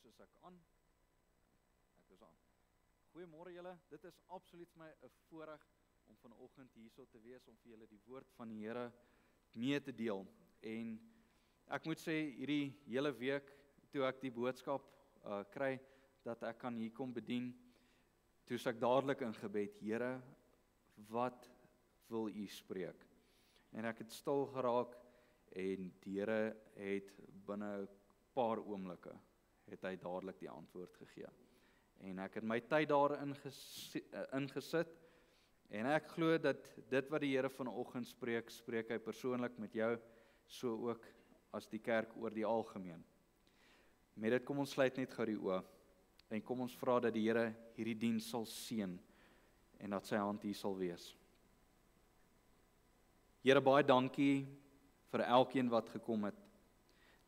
soos ek aan. Ek is aan. Goeiemôre julle. Dit is absoluut vir my 'n voorreg om vanoggend hierso te wees om vir julle die woord van die Here mee te deel. En ek moet sê hierdie hele week toe ek die boodskap kry dat ek kan hier kom bedien, toe ek dadelik in gebed, Here, wat wil U spreek? En ek het stil geraak en die Here het binne 'n paar oomblikke het hy dadelik die antwoord gegee. En ek het my tyd daarin ingesit en ek glo dat dit wat die Here vanoggend spreek, spreek hy persoonlik met jou, so ook as die kerk oor die algemeen. Met dit kom ons sluit net gou die oë en kom ons vra dat die Here hierdie diens sal seën en dat sy hand hier sal wees. Here, baie dankie vir elkeen wat gekom het.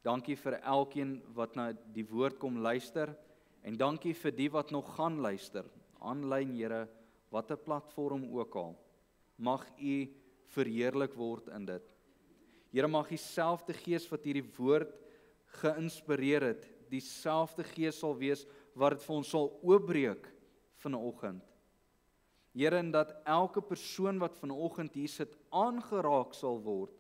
Dankie vir elkeen wat na die woord kom luister en dankie vir die wat nog gaan luister. Aanlyn, Here, watter platform ook al. Mag U verheerlik word in dit. Here, mag dieselfde Gees wat hierdie woord geïnspireer het, dieselfde Gees sal wees wat dit vir ons sal oopbreek vanoggend. Here, en dat elke persoon wat vanoggend hier sit aangeraak sal word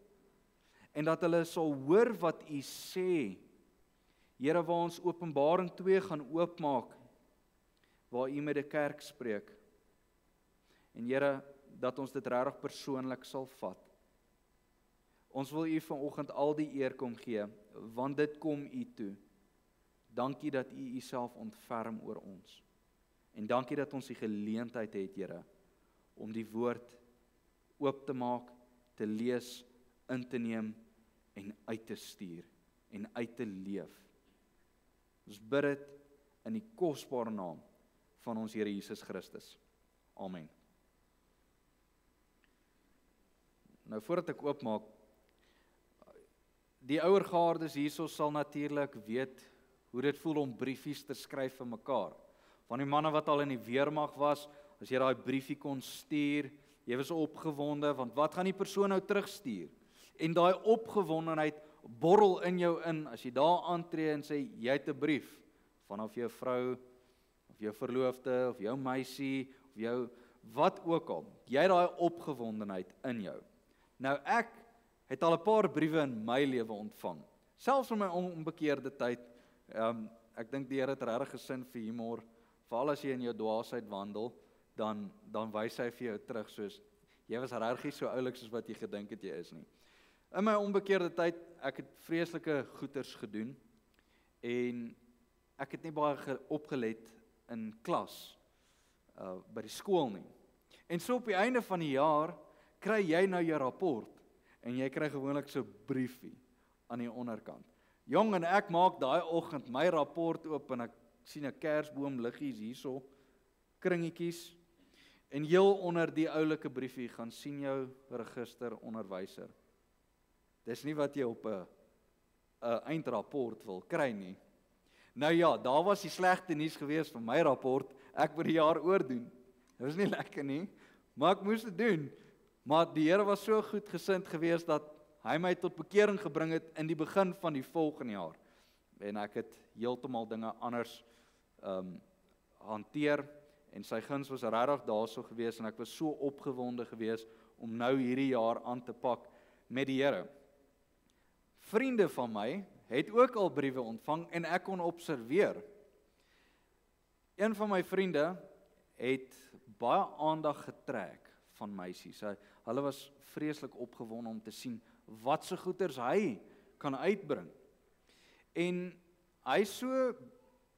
en dat hulle sal hoor wat U sê. Here, waar ons Openbaring 2 gaan oopmaak, waar U met die kerk spreek. En Here, dat ons dit regtig persoonlik sal vat. Ons wil U vanoggend al die eer kom gee, want dit kom U toe. Dankie dat U Uself ontferm oor ons. En dankie dat ons die geleentheid het, Here, om die woord oop te maak, te lees, in te neem en uit te stuur en uit te leef. Ons bid dit in die kosbare naam van ons Here Jesus Christus. Amen. Nou voordat ek oopmaak, die ouer gaardes hierso sal natuurlik weet hoe dit voel om briefies te skryf vir mekaar. Van die manne wat al in die weermag was, as jy daai briefie kon stuur, jy was opgewonde, want wat gaan die persoon nou terugstuur? En daai opgewondenheid borrel in jou in, as jy daar aantree en sê, jy het 'n brief, vanaf jou vrou, of jou verloofde, of jou meisie, of jou, wat ook al, jy het daai opgewondenheid in jou. Nou ek het al 'n paar briewe in my lewe ontvang, selfs in my onbekeerde tyd. Ek dink die Here het regtig gesin vir humor, veral as jy in jou dwaasheid wandel, dan wys hy vir jou terug soos, jy was regtig nie so oulik soos wat jy gedink het jy is nie. In my onbekeerde tyd, ek het vreeslike goeters gedoen, en ek het nie baie opgelet in klas, by die skool nie. En so op die einde van die jaar, kry jy nou jou rapport, en jy kry gewoonlik so 'n briefie aan die onderkant. Jong, en ek maak daai oggend my rapport oop, en ek sien 'n kersboom liggies hierso, kringetjies, en heel onder die oulike briefie gaan sien jou register onderwyser. Dis nie wat jy op 'n eindrapport wil kry nie. Nou ja, daar was die slegte nuus gewees van my rapport, ek moet die jaar oordoen. Dit was nie lekker nie, maar ek moes dit doen. Maar die Here was so goed gesind gewees dat hy my tot bekering gebring het in die begin van die volgende jaar. En ek het heeltemal dinge anders hanteer, en sy guns was regtig daarso gewees, en ek was so opgewonde gewees om nou hierdie jaar aan te pak met die Here. Vriende van my het ook al briewe ontvang en ek kon observeer. Een van my vriende het baie aandag getrek van meisies. Hulle was vreeslik opgewonde om te sien wat se goeders hy kan uitbring. En hy is so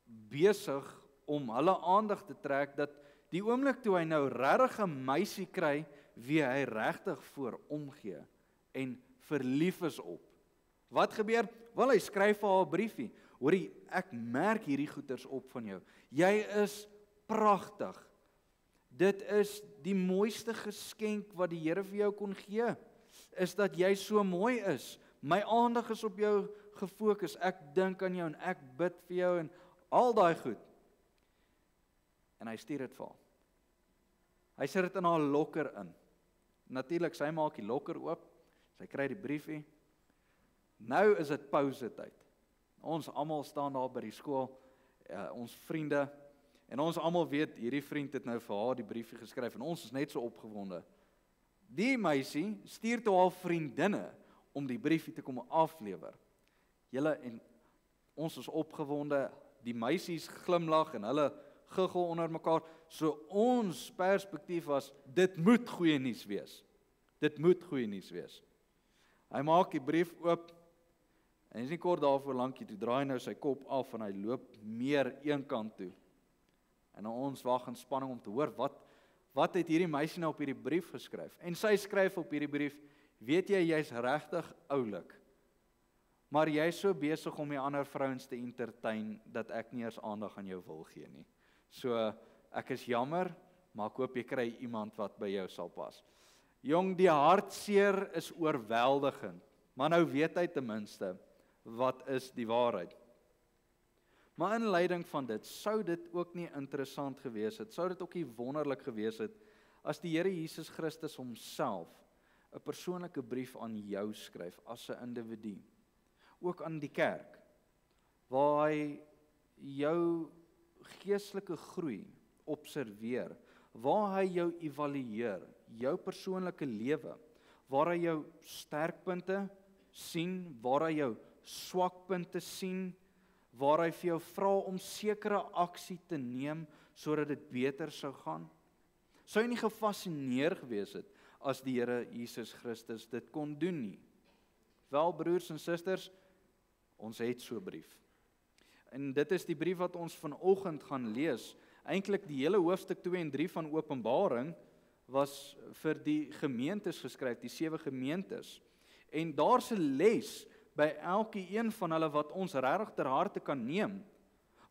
besig om hulle aandag te trek, dat die oomblik toe hy nou regtig 'n meisie kry, wie hy regtig voor omgee en verlief is op. Wat gebeur? Wel, hy skryf vir haar 'n briefie. Hoorie, ek merk hierdie goeders op van jou. Jy is pragtig. Dit is die mooiste geskenk wat die Here vir jou kon gee, is dat jy so mooi is. My aandag is op jou gefokus. Ek dink aan jou en ek bid vir jou en al daai goed. En hy stuur dit vir haar. Hy sit dit in haar lokker in. Natuurlik, sy maak die lokker oop. Sy kry die briefie. Nou is dit pausetyd. Ons almal staan daar by die skool ons vriende, en ons almal weet, hierdie vriend het nou vir haar die briefie geskryf, en ons is net so opgewonde. Die meisie stuur toe haar vriendinne om die briefie te kom aflewer. Julle en ons is opgewonde, die meisies glimlag en hulle giggel onder mekaar. So ons perspektief was, dit moet goeie nuus wees. Dit moet goeie nuus wees. Hy maak die brief oop, en is nie kort daarvoor lankie, toe draai nou sy kop af en hy loop meer een kant toe. En ons wag in spanning om te hoor, wat het hierdie meisie nou op hierdie brief geskryf? En sy skryf op hierdie brief, weet jy, jy's regtig oulik, maar jy's so besig om die ander vrouens te entertain, dat ek nie eers aandag aan jou wil gee nie. So, ek is jammer, maar ek hoop jy kry iemand wat by jou sal pas. Jong, die hartseer is oorweldigend, maar nou weet hy ten minste, wat is die waarheid. Maar in leiding van dit, sou dit ook nie interessant gewees het, sou dit ook nie wonderlik gewees het, as die Here Jesus Christus homself 'n persoonlike brief aan jou skryf, as 'n individu, ook aan die kerk, waar hy jou geestelike groei observeer, waar hy jou evalueer, jou persoonlike lewe, waar hy jou sterkpunte sien, waar hy jou swakpunte sien, waar hy vir jou vra om sekere aksie te neem, sodat dit beter sou gaan. Sou jy nie gefassineer gewees het, as die Here Jesus Christus dit kon doen nie? Wel, broers en susters, ons het so 'n brief. En dit is die brief wat ons vanoggend gaan lees. Eintlik die hele hoofstuk 2 en 3 van Openbaring was vir die gemeentes geskryf, die 7 gemeentes. En daar's 'n les by elke een van hulle wat ons regtig ter harte kan neem,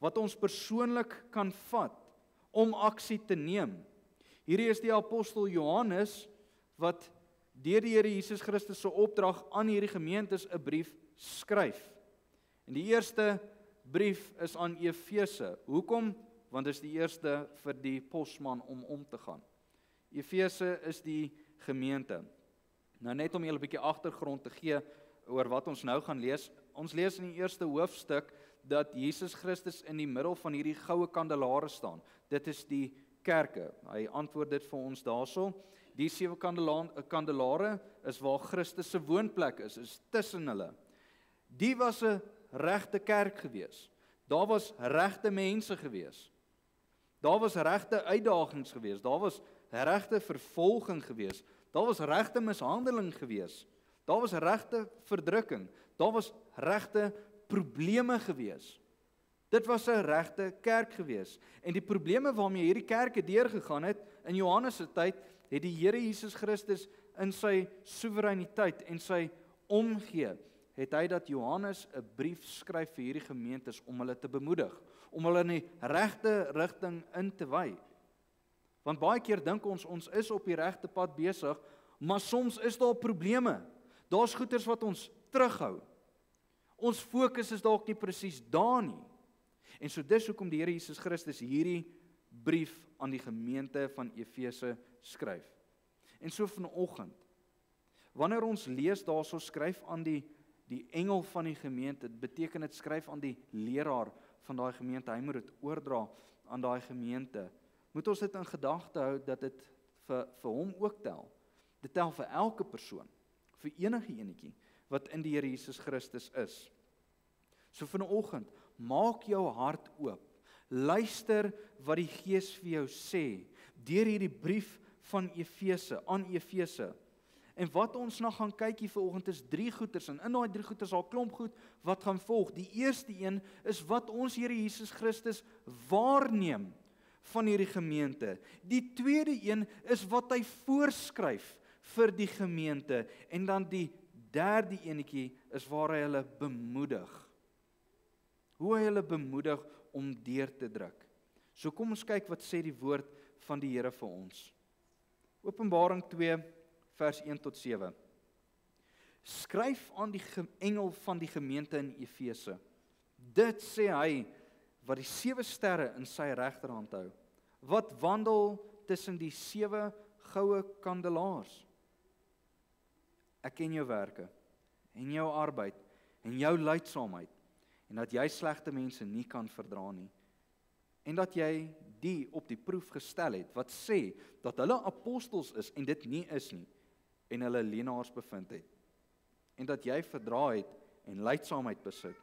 wat ons persoonlik kan vat om aksie te neem. Hierdie is die apostel Johannes wat deur die Here Jesus Christus se opdrag aan hierdie gemeentes 'n brief skryf. En die eerste brief is aan Efese. Hoekom? Want dit is die eerste vir die posman om te gaan. Efese is die gemeente. Nou net om julle 'n bietjie agtergrond te gee oor wat ons nou gaan lees. Ons lees in die eerste hoofstuk dat Jesus Christus in die middel van hierdie goue kandelaare staan. Dit is die kerke. Hy antwoord dit vir ons daarso. Die 7 kandelaare is waar Christus se woonplek is tussen hulle. Die was 'n regte kerk gewees. Daar was regte mense gewees. Daar was regte uitdagings gewees. Daar was regte vervolging gewees. Daar was regte mishandeling gewees. Daar was regte verdrukking. Daar was regte probleme gewees. Dit was 'n regte kerk gewees. En die probleme waarmee hierdie kerke deurgegaan het in Johannes se tyd, het die Here Jesus Christus in sy soewereiniteit en sy omgee, het hy dat Johannes 'n brief skryf vir hierdie gemeentes om hulle te bemoedig, om hulle in die regte rigting in te wy. Want baie keer dink ons is op die regte pad besig, maar soms is daar probleme. Daar's goeters wat ons terughou. Ons fokus is dalk nie presies daar nie. En so dis hoekom die Here Jesus Christus hierdie brief aan die gemeente van Efese skryf. En so vanoggend, wanneer ons lees daarso skryf aan die engel van die gemeente, beteken dit skryf aan die leraar van daai gemeente, hy moet dit oordra aan daai gemeente. Moet ons dit in gedagte hou dat dit vir hom ook tel. Dit tel vir elke persoon, vir enige enetjie wat in die Here Jesus Christus is. So vanoggend, maak jou hart oop. Luister wat die Gees vir jou sê deur hierdie brief van Efese aan Efese. En wat ons nou gaan kyk hier vanoggend is 3 goeters, en in daai 3 goeters al klomp goed wat gaan volg. Die eerste een is wat ons Here Jesus Christus waarneem van hierdie gemeente. Die tweede een is wat hy voorskryf vir die gemeente, en dan die derde enetjie is waar hy hulle bemoedig. Hoe hy hulle bemoedig om deur te druk. So kom ons kyk wat sê die woord van die Here vir ons. Openbaring 2 vers 1 tot 7. Skryf aan die engel van die gemeente in Efese. Dit sê hy wat die 7 sterre in sy regterhand hou, wat wandel tussen die 7 goue kandelaars. Ek ken jou werke en jou arbeid en jou lydsaamheid, en dat jy slegte mense nie kan verdra nie. en dat jy die op die proef gestel het, wat sê dat hulle apostels is en dit nie is nie, en hulle leenaars bevind het, en dat jy verdra het en lydsaamheid besit,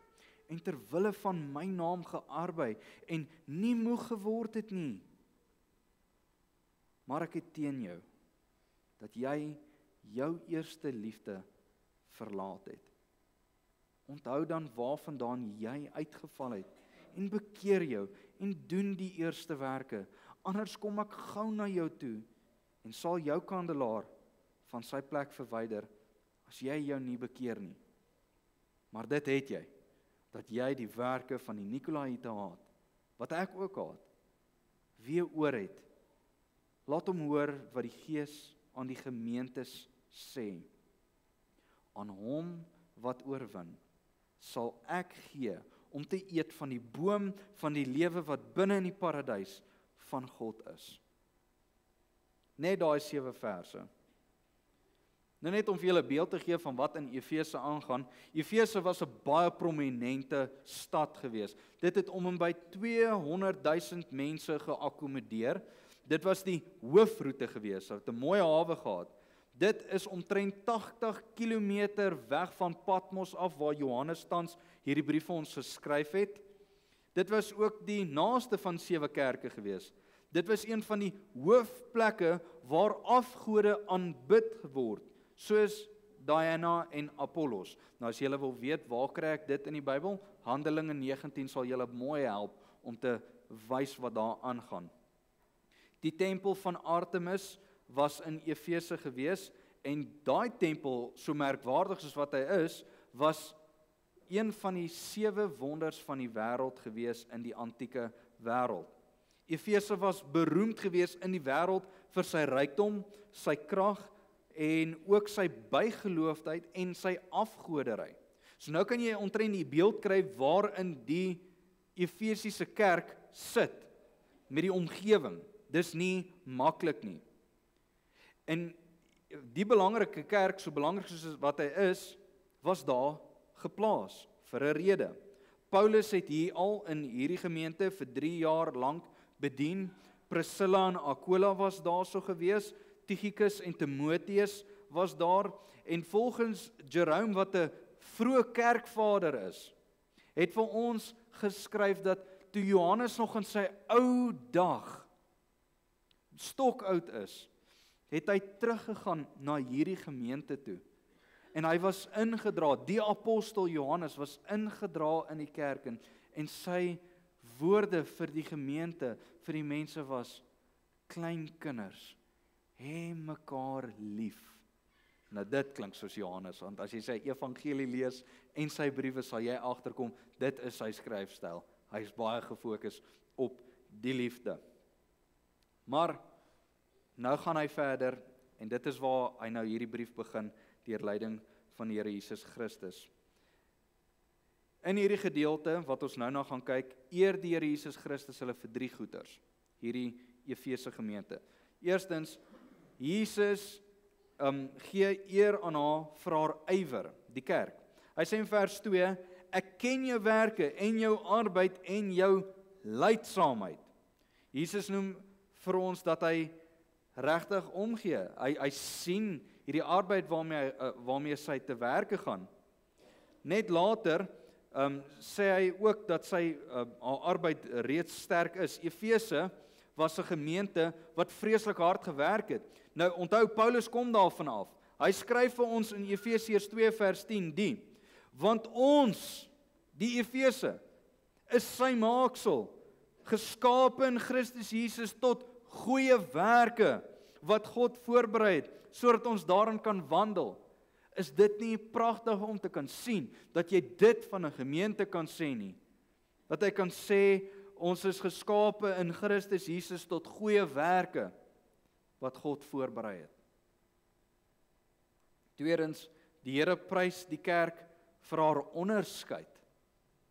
en ter wille van my naam gearbei en nie moeg geword het nie. Maar ek het teen jou, dat jy jou eerste liefde verlaat het. Onthou dan waarvandaan jy uitgeval het, en bekeer jou, en doen die eerste werke, anders kom ek gou na jou toe, en sal jou kandelaar van sy plek verwyder, as jy jou nie bekeer nie. Maar dit het jy, dat jy die werke van die Nikolaïte haat, wat ek ook haat. Wie oor het, laat hom hoor wat die Gees aan die gemeentes sê. Aan hom wat oorwin, sal ek gee om te eet van die boom van die lewe wat binne in die paradys van God is. Net daai 7 verse. Nou net om vir julle 'n beeld te gee van wat in Efese aangaan. Efese was 'n baie prominente stad gewees. Dit het om en by 200,000 mense geakkommodeer. Dit was die hoofroete gewees, het 'n mooi hawe gehad. Dit is omtrent 80 kilometer weg van Patmos af waar Johannes tans hierdie brief vir ons geskryf het. Dit was ook die naaste van 7 kerke gewees. Dit was een van die hoofplekke waar afgode aanbid word, soos Diana en Apollos. Nou as julle wil weet waar kry ek dit in die Bybel, Handelinge 19 sal julle mooi help om te wys wat daar aangaan. Die tempel van Artemis was in Efese gewees, en daai tempel, so merkwaardig soos wat hy is, was een van die 7 wonders van die wêreld gewees in die antieke wêreld. Efese was beroemd gewees in die wêreld vir sy rykdom, sy krag en ook sy bygeloofdheid en sy afgodery. So nou kan jy omtrent die beeld kry waarin die Efesiese kerk sit met die omgewing. Dis nie maklik nie. En die belangrike kerk, so belangrik soos wat hy is, was daar geplaas vir 'n rede. Paulus het hier al in hierdie gemeente vir 3 jaar lank bedien. Priscilla en Aquila was daar so gewees, Tychicus en Timotheus was daar, en volgens Jerome, wat 'n vroeë kerkvader is, het vir ons geskryf dat toe Johannes nog in sy ou dag stokoud is, het hy teruggegaan na hierdie gemeente toe. En hy was ingedra, die apostel Johannes was ingedra in die kerk, en sy woorde vir die gemeente, vir die mense was, klein kinders, hê mekaar lief. Nou dit klink soos Johannes, want as jy sy evangelie lees en sy briewe, sal jy agterkom, dit is sy skryfstyl. Hy is baie gefokus op die liefde. Maar nou gaan hy verder, en dit is waar hy nou hierdie brief begin, deur leiding van die Here Jesus Christus. In hierdie gedeelte, wat ons nou na gaan kyk, eer die Here Jesus Christus hulle vir 3 goeters, hierdie Efese gemeente. Eerstens, Jesus gee eer aan haar vir haar ywer, die kerk. Hy sê in vers 2, ek ken jou werke en jou arbeid en jou lydsaamheid. Jesus noem vir ons dat hy regtig omgee. Hy sien hierdie arbeid waarmee sy te werke gaan. Net later sê hy ook dat sy haar arbeid reeds sterk is. Efese was 'n gemeente wat vreeslik hard gewerk het. Nou onthou, Paulus kom daarvan af. Hy skryf vir ons in Efesiërs 2 vers 10 want ons, die Efese, is sy maaksel, geskape in Christus Jesus tot goeie werke wat God voorberei het, sodat ons daarin kan wandel. Is dit nie pragtig om te kan sien, dat jy dit van 'n gemeente kan sê nie? Dat hy kan sê, ons is geskape in Christus Jesus tot goeie werke, wat God voorberei het. Tweedens, die Here prys die kerk vir haar onderskeid,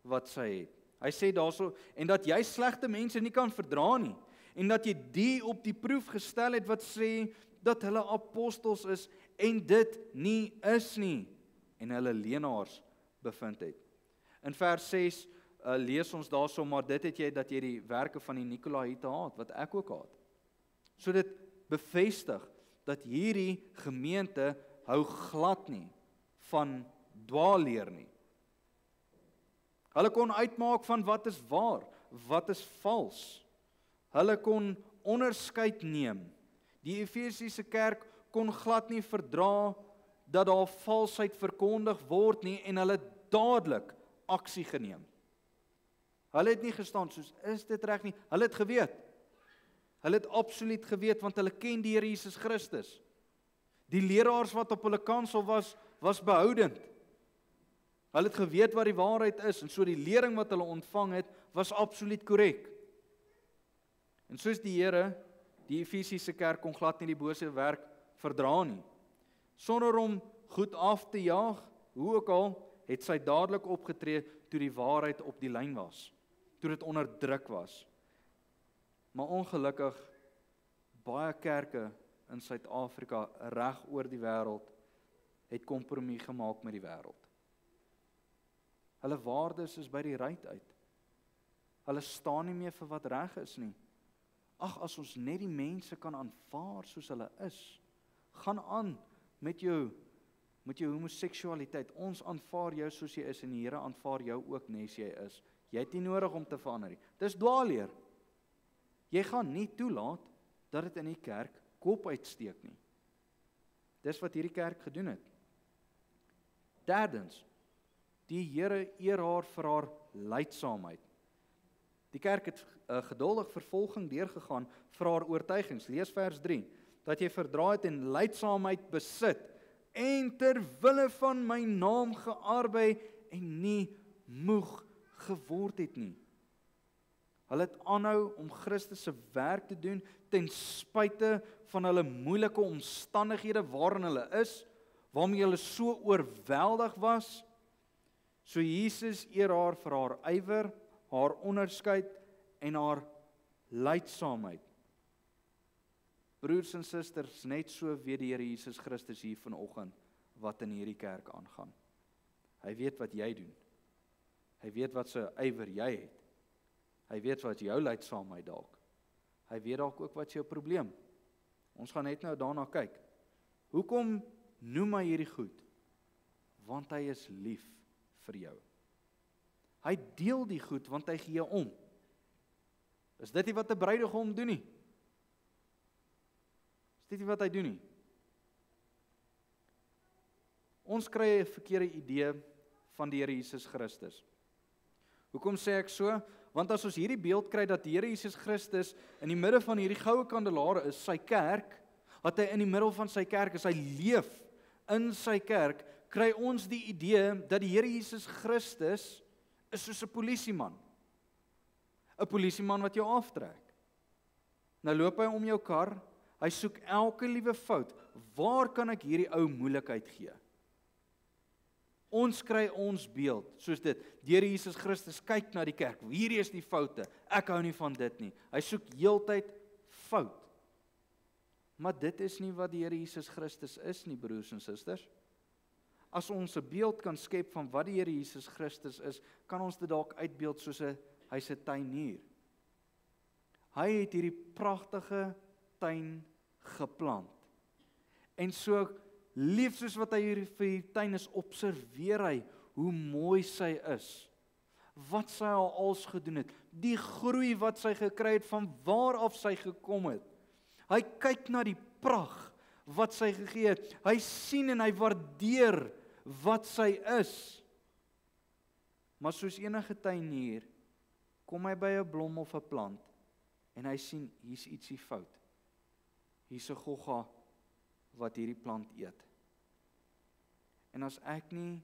wat sy het. Hy sê daarso, en dat jy slegte mense nie kan verdra nie, en dat jy die op die proef gestel het, wat sê, dat hulle apostels is, en dit nie is nie, en hulle leenaars bevind het. In vers 6 lees ons daarso, maar dit het jy dat jy die werke van die Nikolaïte haat, wat ek ook haat. So dit bevestig dat hierdie gemeente hou glad nie van dwaalleer nie. Hulle kon uitmaak van wat is waar, wat is vals. Hulle kon onderskeid neem. Die Efesiese kerk kon glad nie verdra dat daar valsheid verkondig word nie en hulle dadelik aksie geneem. Hulle het nie gestaan soos, is dit reg nie? Hulle het geweet. Hulle het absoluut geweet, want hulle ken die Here Jesus Christus. Die leraars wat op hulle kansel was behoudend. Hulle het geweet wat die waarheid is, en so die lering wat hulle ontvang het, was absoluut korrek. En soos die Here, die Efesiese kerk kon glad nie die bose werk verdra nie. Sonder om goed af te jaag, hoe ook al, het sy dadelik opgetree toe die waarheid op die lyn was, toe dit onder druk was. Maar ongelukkig, baie kerke in Suid-Afrika reg oor die wêreld het kompromie gemaak met die wêreld. Hulle waardes is by die ruit uit. Hulle staan nie meer vir wat reg is nie. Ag, as ons net die mense kan aanvaar soos hulle is, gaan aan met jou homoseksualiteit. Ons aanvaar jou soos jy is en die Here aanvaar jou ook nes jy is. Jy het nie nodig om te verander nie. Dis dwaalleer. Jy gaan nie toelaat dat dit in die kerk kop uitsteek nie. Dis wat hierdie kerk gedoen het. Derdens, die Here eer haar vir haar lydsaamheid. Die kerk het geduldig vervolging deurgegaan vir haar oortuigings. Lees vers 3, dat jy verdra het en lydsaamheid besit en ter wille van my naam gearbei en nie moeg geword het nie. Hulle het aanhou om Christus se werk te doen ten spyte van hulle moeilike omstandighede waarin hulle is, waarmee hulle so oorweldig was. So Jesus eer haar vir haar ywer, haar onderskeid en haar lydsaamheid. Broers en susters, net so weet die Here Jesus Christus hier vanoggend wat in hierdie kerk aangaan. Hy weet wat jy doen. Hy weet wat se ywer jy het. Hy weet wat jou lydsaamheid dalk. Hy weet dalk ook wat jou probleem. Ons gaan net nou daarna kyk. Hoekom noem hy hierdie goed? Want hy is lief vir jou. Hy deel die goed want hy gee om. Is dit nie wat 'n bruidegom doen nie? Is dit nie wat hy doen nie? Ons kry 'n verkeerde idee van die Here Jesus Christus. Hoekom sê ek so? Want as ons hierdie beeld kry dat die Here Jesus Christus in die midde van hierdie goue kandelaare is, sy kerk, dat hy in die middel van sy kerk is, hy leef in sy kerk, kry ons die idee dat die Here Jesus Christus is soos 'n polisieman. 'n Polisieman wat jou aftrek. Nou loop hy om jou kar, hy soek elke liewe fout. Waar kan ek hierdie ou moeilikheid gee? Ons kry ons beeld, soos dit. Die Here Jesus Christus kyk na die kerk. Hierdie is die foute. Ek hou nie van dit nie. Hy soek heeltyd fout. Maar dit is nie wat die Here Jesus Christus is nie, broers en susters. As ons 'n beeld kan skep van wat die Here Jesus Christus is, kan ons dit dalk uitbeeld soos hy's 'n tuinier. Hy het hierdie pragtige tuin geplant. En so lief soos wat hy hier vir die tuin is, observeer hy hoe mooi sy is. Wat sy al als gedoen het. Die groei wat sy gekry het, van waar af sy gekom het. Hy kyk na die pragt wat sy gegee het. Hy sien en hy waardeer wat sy is. Maar soos enige tuinier, kom hy by 'n blom of 'n plant en hy sien, hier's ietsie fout. Hier's 'n gogga wat hierdie plant eet. En as ek nie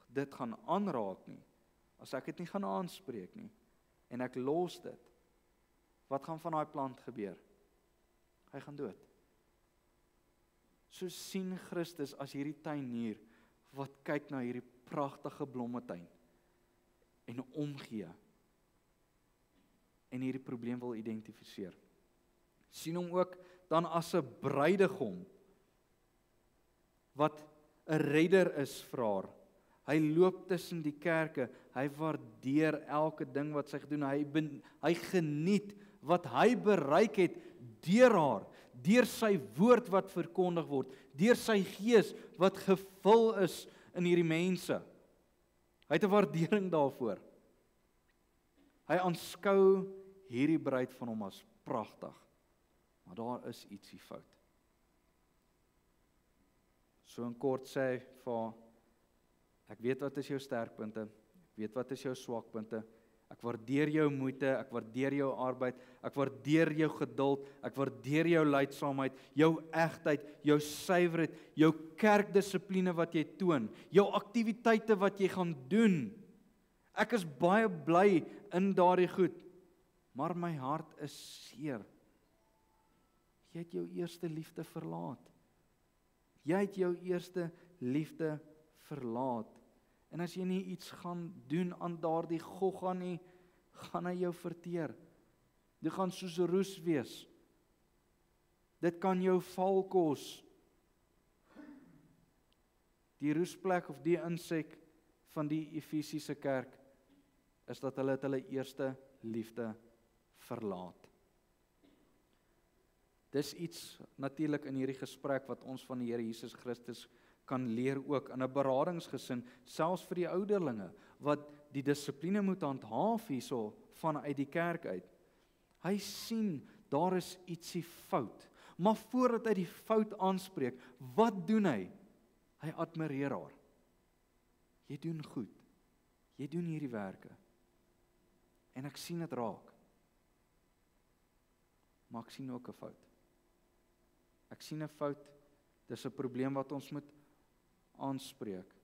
dit gaan aanraak nie, as ek dit nie gaan aanspreek nie, en ek los dit, wat gaan van daai plant gebeur? Hy gaan dood. So sien Christus as hierdie tuinier, wat kyk na hierdie pragtige blommetuin, en omgee, en hierdie probleem wil identifiseer. Sien hom ook dan as 'n bruidegom, wat 'n redder is vir haar. Hy loop tussen die kerke, hy waardeer elke ding wat sy gedoen, hy geniet wat hy bereik het deur haar, deur sy woord wat verkondig word, deur sy gees wat gevul is in hierdie mense. Hy het 'n waardering daarvoor. Hy aanskou hierdie bruid van hom as pragtig, maar daar is ietsie fout. So in kort sê hy vir haar, ek weet wat is jou sterkpunte, ek weet wat is jou swakpunte, ek waardeer jou moeite, ek waardeer jou arbeid, ek waardeer jou geduld, ek waardeer jou lydsaamheid, jou egtheid, jou suiwerheid, jou kerkdissipline wat jy toon, jou aktiwiteite wat jy gaan doen. Ek is baie bly in daardie goed, maar my hart is seer. Jy het jou eerste liefde verlaat. Jy het jou eerste liefde verlaat. En as jy nie iets gaan doen aan daardie gogga nie, gaan hy jou verteer. Dit gaan soos roes wees. Dit kan jou val kos. Die roesplek of die insek van die Efesiese kerk is dat hulle het hulle eerste liefde verlaat. Dis iets natuurlik in hierdie gesprek wat ons van die Here Jesus Christus kan leer ook in 'n beradingsgesin, selfs vir die ouderlinge wat die dissipline moet handhaaf hierso vanuit die kerk uit. Hy sien daar is ietsie fout, maar voordat hy die fout aanspreek, wat doen hy? Hy admireer haar. Jy doen goed. Jy doen hierdie werke. En ek sien dit raak. Maar ek sien ook 'n fout. Ek sien 'n fout, dis 'n probleem wat ons moet aanspreek.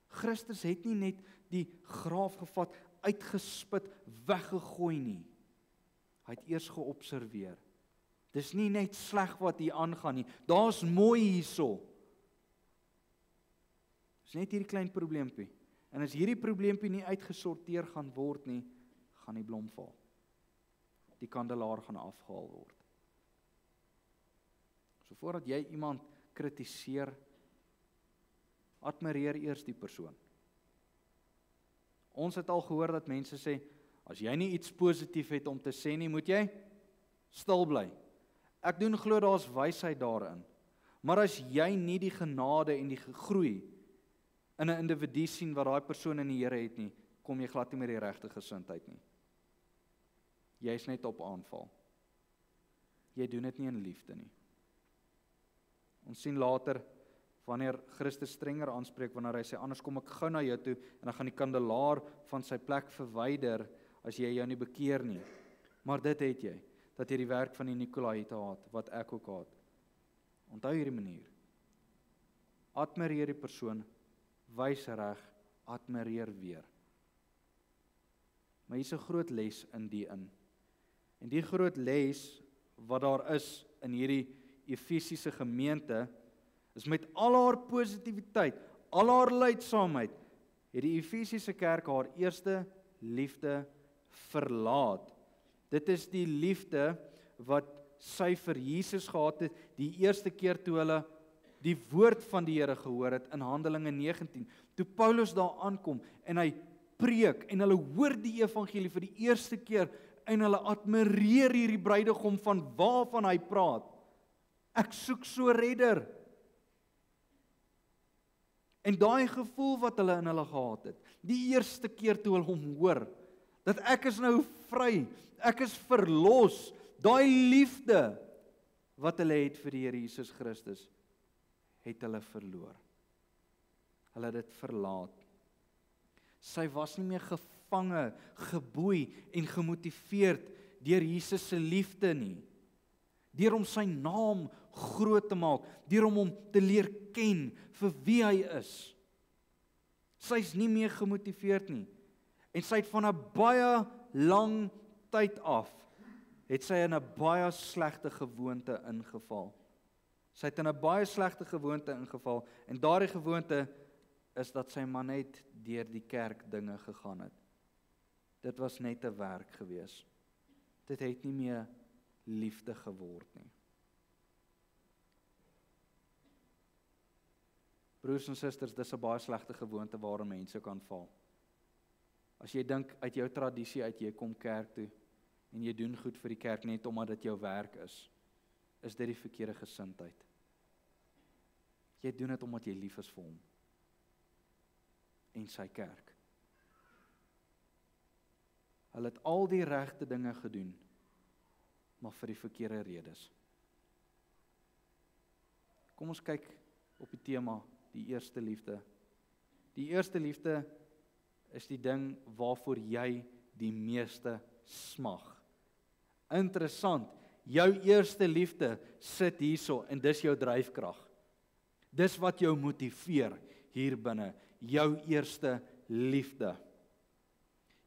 Christus het nie net die graaf gevat, uitgespit, weggegooi nie. Hy het eers geobserveer. Dis nie net sleg wat hier aangaan nie. Daar's mooi hierso. Dis net hierdie klein probleempie. En as hierdie probleempie nie uitgesorteer gaan word nie, gaan die blom val. Die kandelaar gaan afgehaal word. So voordat jy iemand kritiseer, admireer eers die persoon. Ons het al gehoor dat mense sê, as jy nie iets positief het om te sê nie, moet jy stil bly. Ek doen glo daar's wysheid daarin. Maar as jy nie die genade en die groei in 'n individu sien wat daai persoon in die Here het nie, kom jy glad nie met die regte gesindheid nie. Jy's net op aanval. Jy doen dit nie in liefde nie. Ons sien later, wanneer Christus strenger aanspreek, wanneer hy sê, anders kom ek gou na jou toe, en dan gaan die kandelaar van sy plek verwyder, as jy jou nie bekeer nie. Maar dit het jy, dat jy die werk van die Nikolaïte haat, wat ek ook haat. Onthou hierdie manier. Admireer die persoon, wys reg, admireer weer. Maar hier's 'n groot les in die in. En die groot les wat daar is in hierdie Efesiese gemeente, is met al haar positiwiteit, al haar lydsaamheid, het die Efesiese kerk haar eerste liefde verlaat. Dit is die liefde wat sy vir Jesus gehad het, die eerste keer toe hulle die woord van die Here gehoor het in Handelinge 19, toe Paulus daar aankom en hy preek en hulle hoor die evangelie vir die eerste keer en hulle admireer hierdie bruidegom van waarvan hy praat. Ek soek so 'n redder. En daai gevoel wat hulle in hulle gehad het, die eerste keer toe hulle hom hoor, dat ek is nou vry, ek is verlos, daai liefde wat hulle het vir die Here Jesus Christus, het hulle verloor. Hulle het dit verlaat. Sy was nie meer gevange, geboei en gemotiveerd deur Jesus se liefde nie. Deur om sy naam groot te maak, deur om hom te leer ken vir wie hy is. Sy's nie meer gemotiveerd nie. En sy het van 'n baie lang tyd af, het sy in 'n baie slegte gewoonte ingeval. Sy het in 'n baie slegte gewoonte ingeval, en daardie gewoonte is dat sy maar net deur die kerk dinge gegaan het. Dit was net 'n werk gewees. Dit het nie meer liefde geword nie. Broers en susters, dis 'n baie slegte gewoonte waarin mense kan val. As jy dink uit jou tradisie uit, jy kom kerk toe en jy doen goed vir die kerk net omdat dit jou werk is dit die verkeerde gesindheid. Jy doen dit omdat jy lief is vir hom en sy kerk. Hulle het al die regte dinge gedoen, maar vir die verkeerde redes. Kom ons kyk op die tema, die eerste liefde. Die eerste liefde is die ding waarvoor jy die meeste smag. Interessant, jou eerste liefde sit hierso en dis jou dryfkrag. Dis wat jou motiveer hier binne, jou eerste liefde.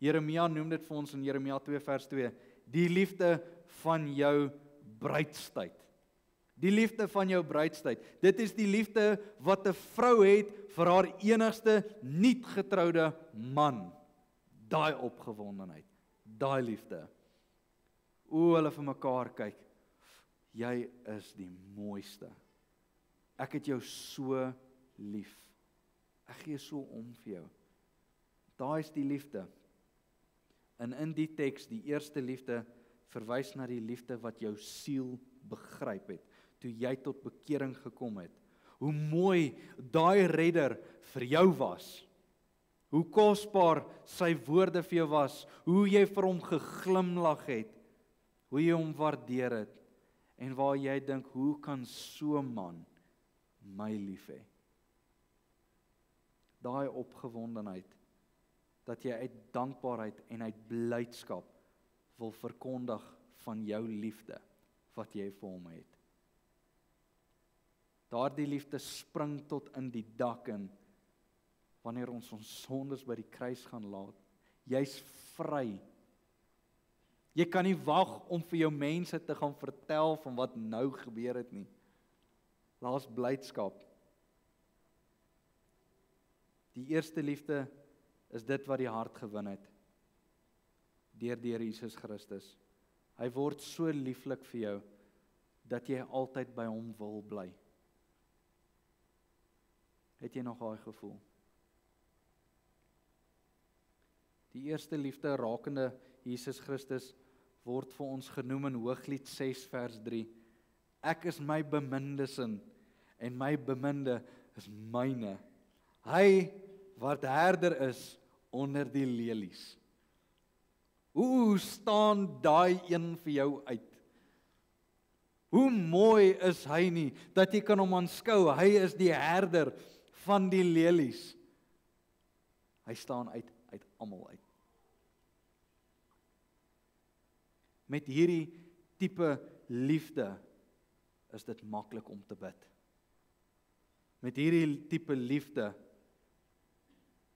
Jeremia noem dit vir ons in Jeremia 2 vers 2, die liefde van jou bruidstyd. Die liefde van jou bruidstyd. Dit is die liefde wat 'n vrou het vir haar enigste nie getroude man. Daai opgewondenheid, daai liefde. Hulle vir mekaar kyk. Jy is die mooiste. Ek het jou so lief. Ek gee so om vir jou. Daai is die liefde. En in die teks, die eerste liefde verwys na die liefde wat jou siel begryp het, toe jy tot bekering gekom het. Hoe mooi daai redder vir jou was. Hoe kosbaar sy woorde vir jou was, hoe jy vir hom geglimlag het, hoe jy hom waardeer het, en waar jy dink, hoe kan so 'n man my lief hê? Daai opgewondenheid, dat jy uit dankbaarheid en uit blydskap wil verkondig van jou liefde, wat jy vir hom het. Daardie liefde spring tot in die dak in, wanneer ons sondes by die kruis gaan laat. Jy's vry. Jy kan nie wag om vir jou mense te gaan vertel van wat nou gebeur het nie. Daar's blydskap. Die eerste liefde is dit wat die hart gewin het, deur Jesus Christus. Hy word so lieflik vir jou, dat jy altyd by hom wil bly. Het jy nog daai gevoel? Die eerste liefde rakende Jesus Christus word vir ons genoem in Hooglied 6 vers 3. Ek is my bemindes in, en my beminde is myne. Hy wat herder is onder die lelies. Hoe staan daai een vir jou uit? Hoe mooi is hy nie, dat jy kan hom aanskou, hy is die herder van die lelies. Hy staan uit almal uit. Met hierdie tipe liefde is dit maklik om te bid. Met hierdie tipe liefde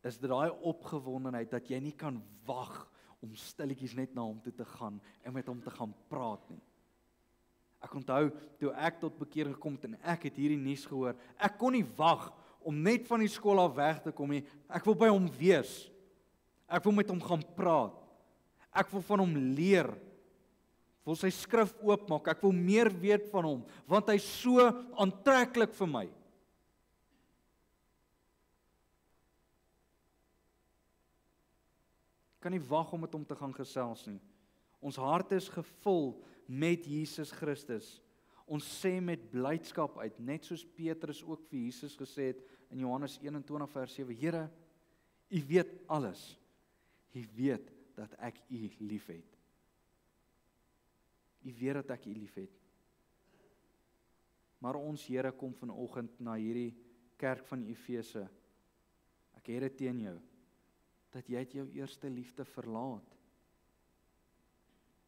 is dit daai opgewondenheid dat jy nie kan wag om stilletjies net na hom toe te gaan en met hom te gaan praat nie. Ek onthou toe ek tot bekering gekom het en ek het hierdie nuus gehoor, ek kon nie wag om net van die skool af weg te kom nie. Ek wil by hom wees. Ek wil met hom gaan praat. Ek wil van hom leer. Ek wil sy skrif oopmaak. Ek wil meer weet van hom, want hy's so aantreklik vir my. Ek kan nie wag om met hom te gaan gesels nie. Ons harte is gevul met Jesus Christus. Ons sê met blydskap uit, net soos Petrus ook vir Jesus gesê het in Johannes 21 vers 7, Here, U weet alles. U weet dat ek U liefhet. U weet dat ek U liefhet. Maar ons Here kom vanoggend na hierdie kerk van Efese. Ek het dit teen jou, dat jy jou eerste liefde verlaat.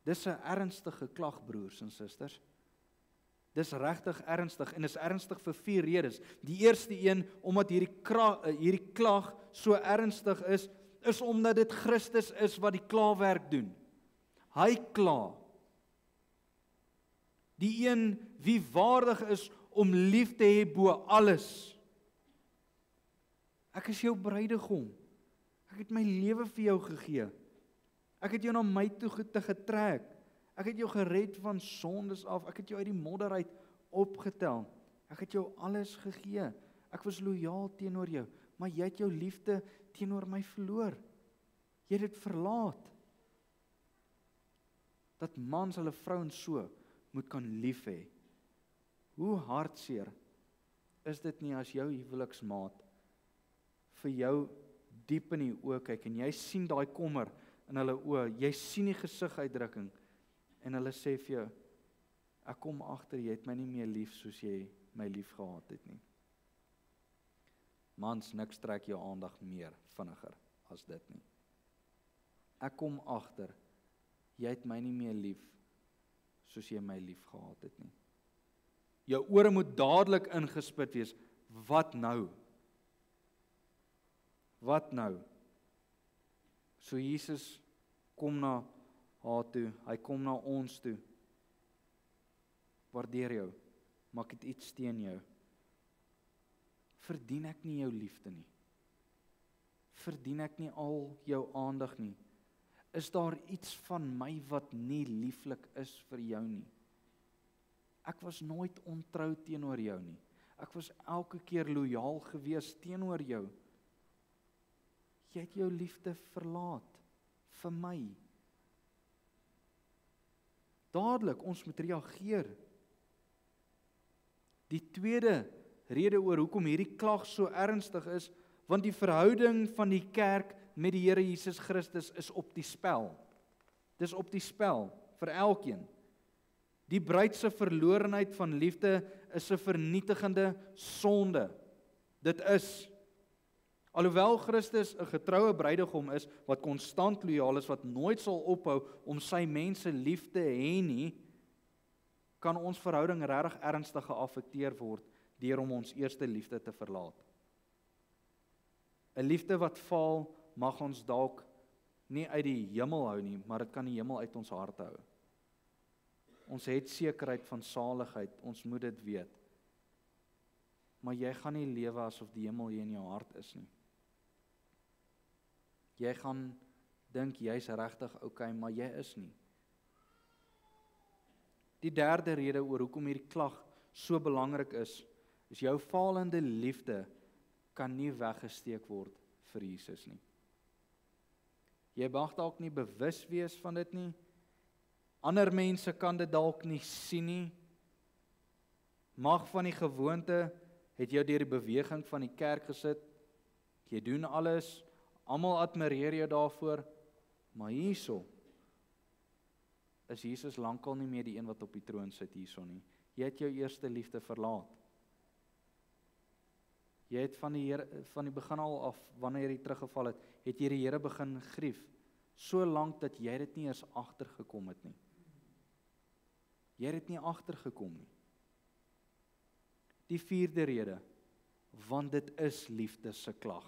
Dis 'n ernstige klag, broers en susters. Dis regtig ernstig en is ernstig vir 4 redes. Die eerste een, omdat hierdie klag so ernstig is omdat dit Christus is wat die klaarwerk doen. Hy kla. Die een wie waardig is om lief te hê bo alles. Ek is jou bruidegom. Ek het my lewe vir jou gegee. Ek het jou na my toe getrek. Ek het jou gered van sondes af. Ek het jou uit die modder uit opgetel. Ek het jou alles gegee. Ek was lojaal teenoor jou, maar jy het jou liefde teenoor my verloor. Jy het dit verlaat. Dat mans hulle vrouens so moet kan lief hê. Hoe hartseer is dit nie as jou huweliksmaat vir jou diep in die oë kyk en jy sien daai kommer in hulle oë, jy sien die gesiguitdrukking en hulle sê vir jou, ek kom agter jy het my nie meer lief soos jy my lief gehad het nie. Mans, niks trek jou aandag meer vinniger as dit nie. Ek kom agter jy het my nie meer lief soos jy my lief gehad het nie. Jou ore moet dadelik ingespit wees. Wat nou? Wat nou? So Jesus kom na haar toe, hy kom na ons toe. Waardeer jou, maak dit iets teen jou. Verdien ek nie jou liefde nie? Verdien ek nie al jou aandag nie? Is daar iets van my wat nie lieflik is vir jou nie? Ek was nooit ontrou teenoor jou nie. Ek was elke keer lojaal gewees teenoor jou. Jy het jou liefde verlaat vir my. Dadelik, ons moet reageer. Die tweede rede oor hoekom hierdie klag so ernstig is, want die verhouding van die kerk met die Here Jesus Christus is op die spel. Dis op die spel vir elkeen. Die bruid se verlorenheid van liefde is 'n vernietigende sonde. Dit is. Alhoewel Christus 'n getroue bruidegom is, wat konstant lojaal is, wat nooit sal ophou om sy mense lief te hê nie, kan ons verhouding regtig ernstig geaffekteer word deur om ons eerste liefde te verlaat. 'n Liefde wat faal, mag ons dalk nie uit die hemel hou nie, maar dit kan die hemel uit ons harte hou. Ons het sekerheid van saligheid, ons moet dit weet. Maar jy gaan nie lewe asof die hemel hier in jou hart is nie. Jy gaan dink jy's regtig okay, maar jy is nie. Die derde rede oor hoekom hierdie klag so belangrik is jou falende liefde kan nie weggesteek word vir Jesus nie. Jy mag dalk nie bewus wees van dit nie. Ander mense kan dit dalk nie sien nie. Mag van die gewoonte het jou deur die beweging van die kerk gesit. Jy doen alles, almal admireer jou daarvoor, maar hierso is Jesus lankal nie meer die een wat op die troon sit hierso nie. Jy het jou eerste liefde verlaat. Jy het van die begin al af, wanneer jy teruggeval het jy die Here begin grief, so lank dat jy dit nie eens agtergekom het nie. Jy het dit nie agtergekom nie. Die vierde rede, want dit is liefde se klag.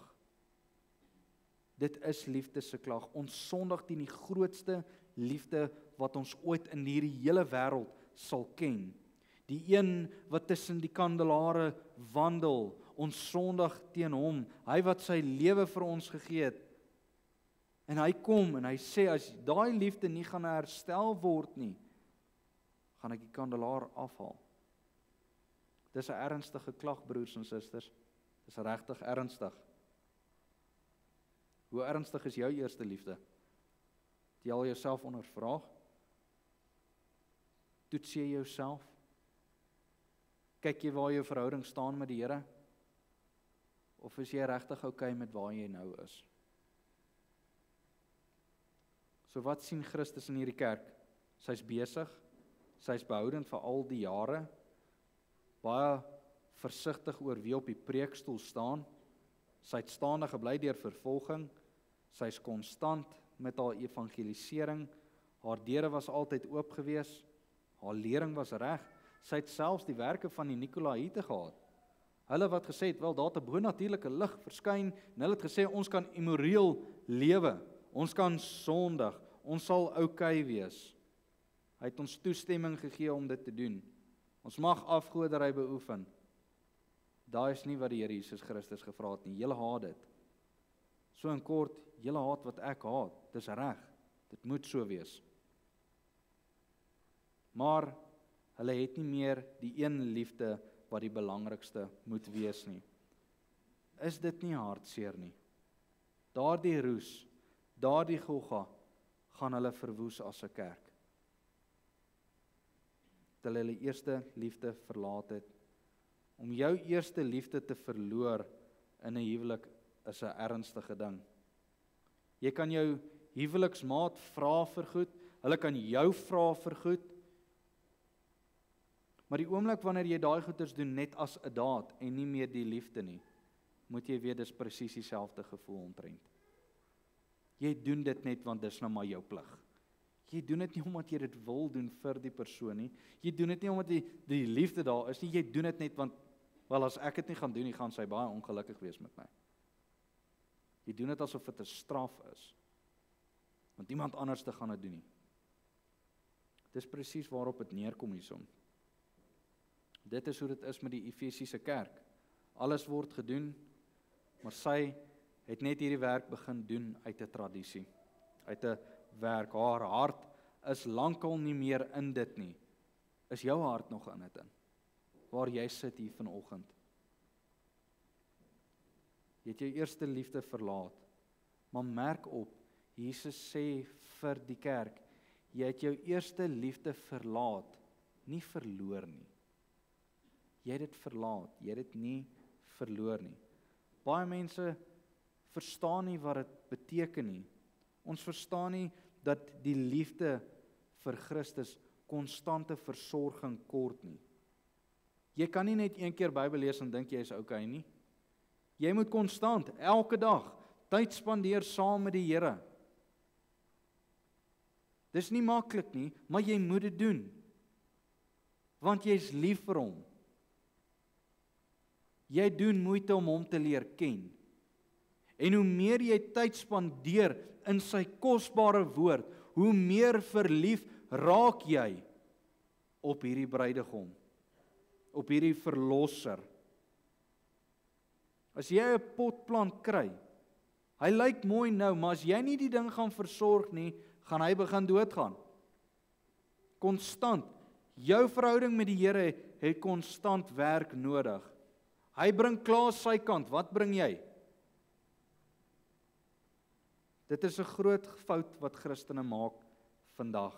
Dit is liefde se klag. Ons sondig teen die grootste liefde wat ons ooit in hierdie hele wêreld sal ken. Die een wat tussen die kandelare wandel, ons sondig teen hom, hy wat sy lewe vir ons gegee het. En hy kom en hy sê, as daai liefde nie gaan herstel word nie, gaan ek die kandelaar afhaal. Dis 'n ernstige klag, broers en susters. Dis regtig ernstig. Hoe ernstig is jou eerste liefde? Het jy al jouself ondervraag? Toets jy jouself? Kyk jy waar jou verhouding staan met die Here? Of is jy regtig okay met waar jy nou is? So wat sien Christus in hierdie kerk? Sy's besig, sy's behoudend vir al die jare, baie versigtig oor wie op die preekstoel staan, sy het staande gebly deur vervolging, sy's konstant met haar evangelisering, haar deure was altyd oop gewees, haar lering was reg, sy het selfs die werke van die Nikolaïte gehad. Hulle wat gesê het, wel, daar het 'n bonatuurlike lig verskyn, en hulle het gesê, ons kan immoreel lewe, ons kan sondig, ons sal okay wees. Hy het ons toestemming gegee om dit te doen. Ons mag afgoderry beoefen. Daai is nie wat die Here Jesus Christus gevra het nie. Julle haat dit. So in kort, julle haat wat ek haat. Dis reg. Dit moet so wees. Maar hulle het nie meer die een liefde wat die belangrikste moet wees nie. is dit nie hartseer nie. Daardie roes, daardie Golgotha, gaan hulle verwoes as 'n kerk. Dat hulle eerste liefde verlaat het. Om jou eerste liefde te verloor in 'n huwelik is 'n ernstige ding. Jy kan jou huweliksmaat vra vir goed, hulle kan jou vra vir goed, maar die oomblik wanneer jy daai goeders doen net as 'n daad en nie meer die liefde nie, moet jy weet dis presies dieselfde gevoel omtrent. Jy doen dit net want dis nou maar jou plig. Jy doen dit nie omdat jy dit wil doen vir die persoon nie. Jy doen dit nie omdat die liefde daar is nie. Jy doen dit net want, wel as ek dit nie gaan doen nie, gaan sy baie ongelukkig wees met my. Jy doen dit asof dit 'n straf is. Want iemand anders te gaan dit doen nie. Dis presies waarop dit neerkom hierson. Dit is hoe dit is met die Efesiese kerk. Alles word gedoen, maar sy het net hierdie werk begin doen uit 'n tradisie, uit 'n werk. Haar hart is lankal nie meer in dit nie. Is jou hart nog in dit in? Waar jy sit hier vanoggend. Jy het jou eerste liefde verlaat, maar merk op, Jesus sê vir die kerk, jy het jou eerste liefde verlaat, nie verloor nie. Jy het dit verlaat, jy het dit nie verloor nie. Baie mense verstaan nie wat dit beteken nie. Ons verstaan nie dat die liefde vir Christus konstante versorging kort nie. Jy kan nie net een keer Bybel lees en dink jy is okay nie. Jy moet konstant, elke dag, tyd spandeer saam met die Here. Dis nie maklik nie, maar jy moet dit doen. Want jy is lief vir hom. Jy doen moeite om hom te leer ken. En hoe meer jy tyd spandeer in sy kosbare woord, hoe meer verlief raak jy op hierdie bruidegom, op hierdie verlosser. As jy 'n potplant kry, hy lyk mooi nou, maar as jy nie die ding gaan versorg nie, gaan hy begin doodgaan. Konstant. Jou verhouding met die Here het konstant werk nodig. Hy bring klaar sy kant, wat bring jy? Dit is 'n groot fout wat Christene maak vandag.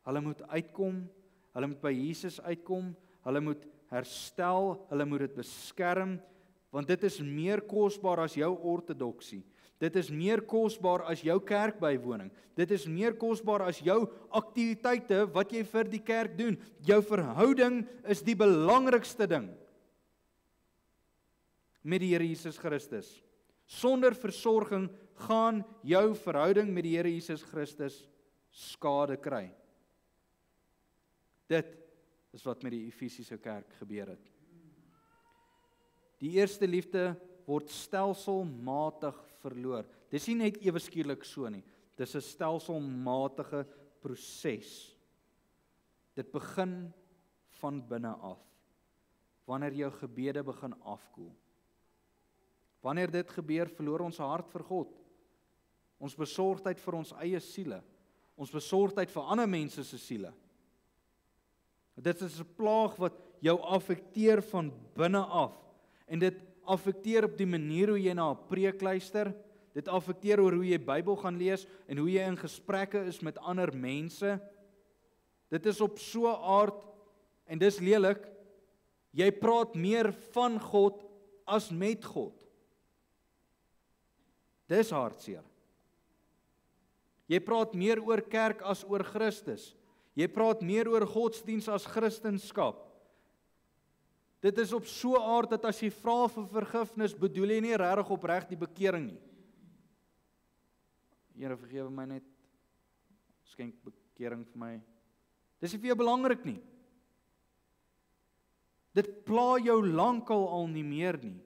Hulle moet uitkom, hulle moet by Jesus uitkom, hulle moet herstel, hulle moet dit beskerm, want dit is meer kosbaar as jou ortodoksie. Dit is meer kosbaar as jou kerkbywoning. Dit is meer kosbaar as jou aktiwiteite wat jy vir die kerk doen. Jou verhouding is die belangrikste ding met die Here Jesus Christus. Sonder versorging gaan jou verhouding met die Here Jesus Christus skade kry. Dit is wat met die Efesiese kerk gebeur het. Die eerste liefde word stelselmatig verloor. Dis nie net ewe skielik so nie. Dis 'n stelselmatige proses. Dit begin van binne af. Wanneer jou gebede begin afkoel. Wanneer dit gebeur, verloor ons hart vir God. Ons besorgdheid vir ons eie siele. Ons besorgdheid vir ander mense se siele. Dit is 'n plaag wat jou affekteer van binne af. En dit affekteer op die manier hoe jy na 'n preek luister. Dit affekteer oor hoe jy Bybel gaan lees en hoe jy in gesprekke is met ander mense. Dit is op so 'n aard, en dis lelik, jy praat meer van God as met God. Dis hartseer. Jy praat meer oor kerk as oor Christus. Jy praat meer oor godsdiens as Christendom. Dit is op so 'n aard dat as jy vra vir vergifnis, bedoel jy nie regtig opreg die bekering nie. Here, vergewe my net, skenk bekering vir my. Dis nie vir jou belangrik nie. Dit pla jou lankal al nie meer nie.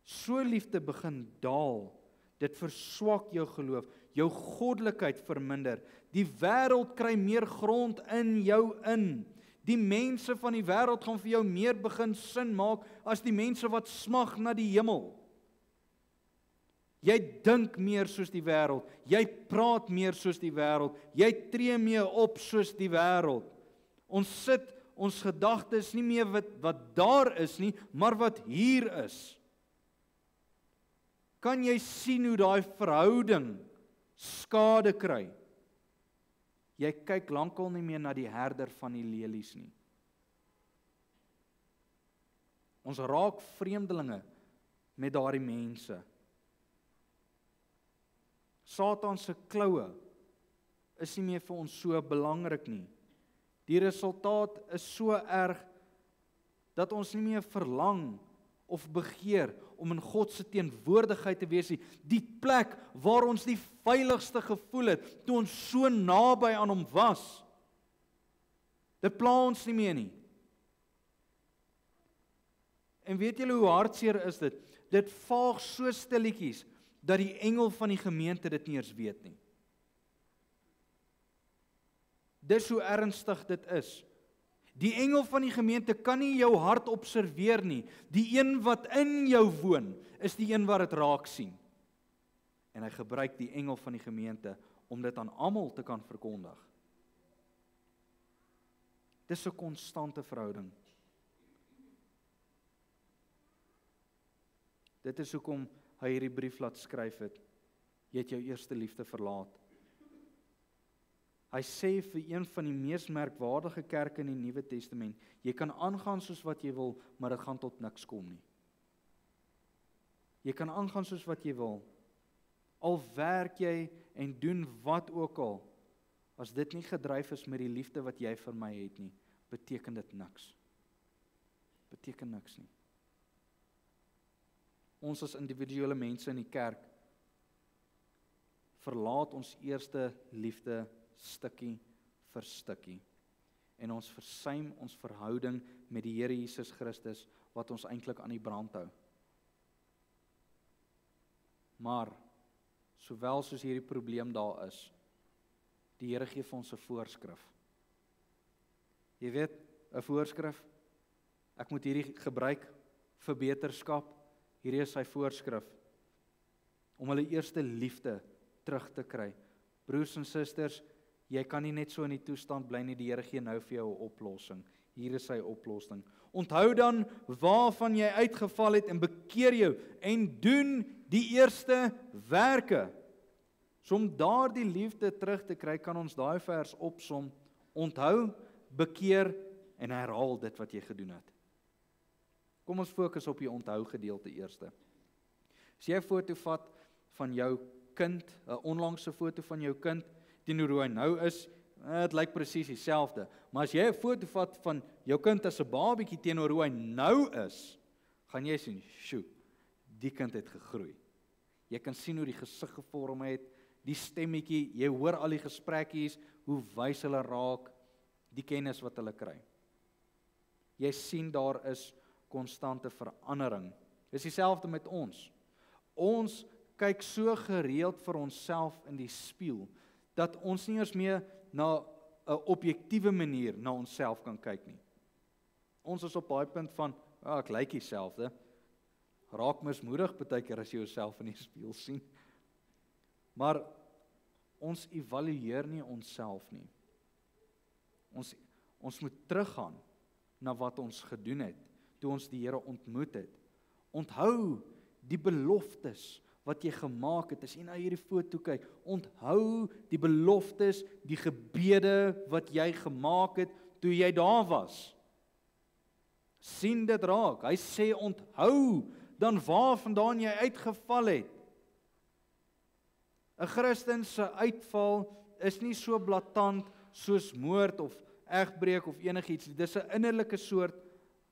So liefde begin daal. Dit verswak jou geloof, jou goddelikheid verminder. Die wêreld kry meer grond in jou in. Die mense van die wêreld gaan vir jou meer begin sin maak as die mense wat smag na die hemel. Jy dink meer soos die wêreld, jy praat meer soos die wêreld, jy tree meer op soos die wêreld. Ons sit ons gedagtes nie meer wat daar is nie, maar wat hier is. Kan jy sien hoe daai verhouding skade kry? Jy kyk lankal nie meer na die herder van die lelies nie. Ons raak vreemdelinge met daardie mense. Satan se kloue is nie meer vir ons so belangrik nie. Die resultaat is so erg dat ons nie meer verlang of begeer om in God se teenwoordigheid te wees nie. Die plek waar ons die veiligste gevoel het, toe ons so naby aan hom was. Dit pla ons nie meer nie. En weet julle hoe hartseer is dit? Dit vaag so stilletjies dat die engel van die gemeente dit nie eens weet nie. Dis hoe ernstig dit is. Die engel van die gemeente kan nie jou hart observeer nie. Die een wat in jou woon, is die een wat dit raak sien. En hy gebruik die engel van die gemeente om dit aan almal te kan verkondig. Dis 'n konstante verhouding. Dit is hoekom hy hierdie brief laat skryf het. Jy het jou eerste liefde verlaat. Hy sê vir een van die mees merkwaardige kerke in die Nuwe Testament, jy kan aangaan soos wat jy wil, maar dit gaan tot niks kom nie. Jy kan aangaan soos wat jy wil. Al werk jy en doen wat ook al, as dit nie gedryf is met die liefde wat jy vir my het nie, beteken dit niks. Beteken niks nie. Ons as individuele mense in die kerk verlaat ons eerste liefde stukkie vir stukkie. En ons versuim ons verhouding met die Here Jesus Christus wat ons eintlik aan die brand hou. Maar sowel soos hierdie probleem daar is, die Here gee vir ons 'n voorskrif. Jy weet, 'n voorskrif, ek moet hierdie gebruik vir beterskap. Hierdie is sy voorskrif om hulle eerste liefde terug te kry. Broers en susters, jy kan nie net so in die toestand bly nie, die Here gee nou vir jou 'n oplossing. Hier is sy oplossing. Onthou dan waarvan jy uitgeval het en bekeer jou en doen die eerste werke. So om daardie liefde terug te kry, kan ons daai vers opsom. Onthou, bekeer en herhaal dit wat jy gedoen het. Kom ons fokus op die onthou gedeelte eerste. As jy 'n foto vat van jou kind, 'n onlangse foto van jou kind, teenoor hoe hy nou is, dit lyk presies dieselfde. Maar as jy 'n foto vat van jou kind as 'n babietjie teenoor hoe hy nou is, gaan jy sien, sjoe, die kind het gegroei. Jy kan sien hoe die gesig gevorm het, die stemmetjie, jy hoor al die gesprekkies, hoe wys hulle raak, die kennis wat hulle kry. Jy sien daar is konstante verandering. Dis dieselfde met ons. Ons kyk so gereeld vir onsself in die spieël, dat ons nie eens meer na 'n objektiewe manier na onsself kan kyk nie. Ons is op daai punt van, ek lyk dieselfde. Raak mismoedig baie keer as jy jouself in die spieël sien. Maar ons evalueer nie onsself nie. Ons moet teruggaan na wat ons gedoen het toe ons die Here ontmoet het. Onthou die beloftes wat jy gemaak het. As jy na hierdie foto kyk, onthou die beloftes, die gebede wat jy gemaak het toe jy daar was. Sien dit raak. Hy sê onthou dan waarvandaan jy uitgeval het. 'n Christen se uitval is nie so blaatant soos moord of egbreek of enigiets. Dis 'n innerlike soort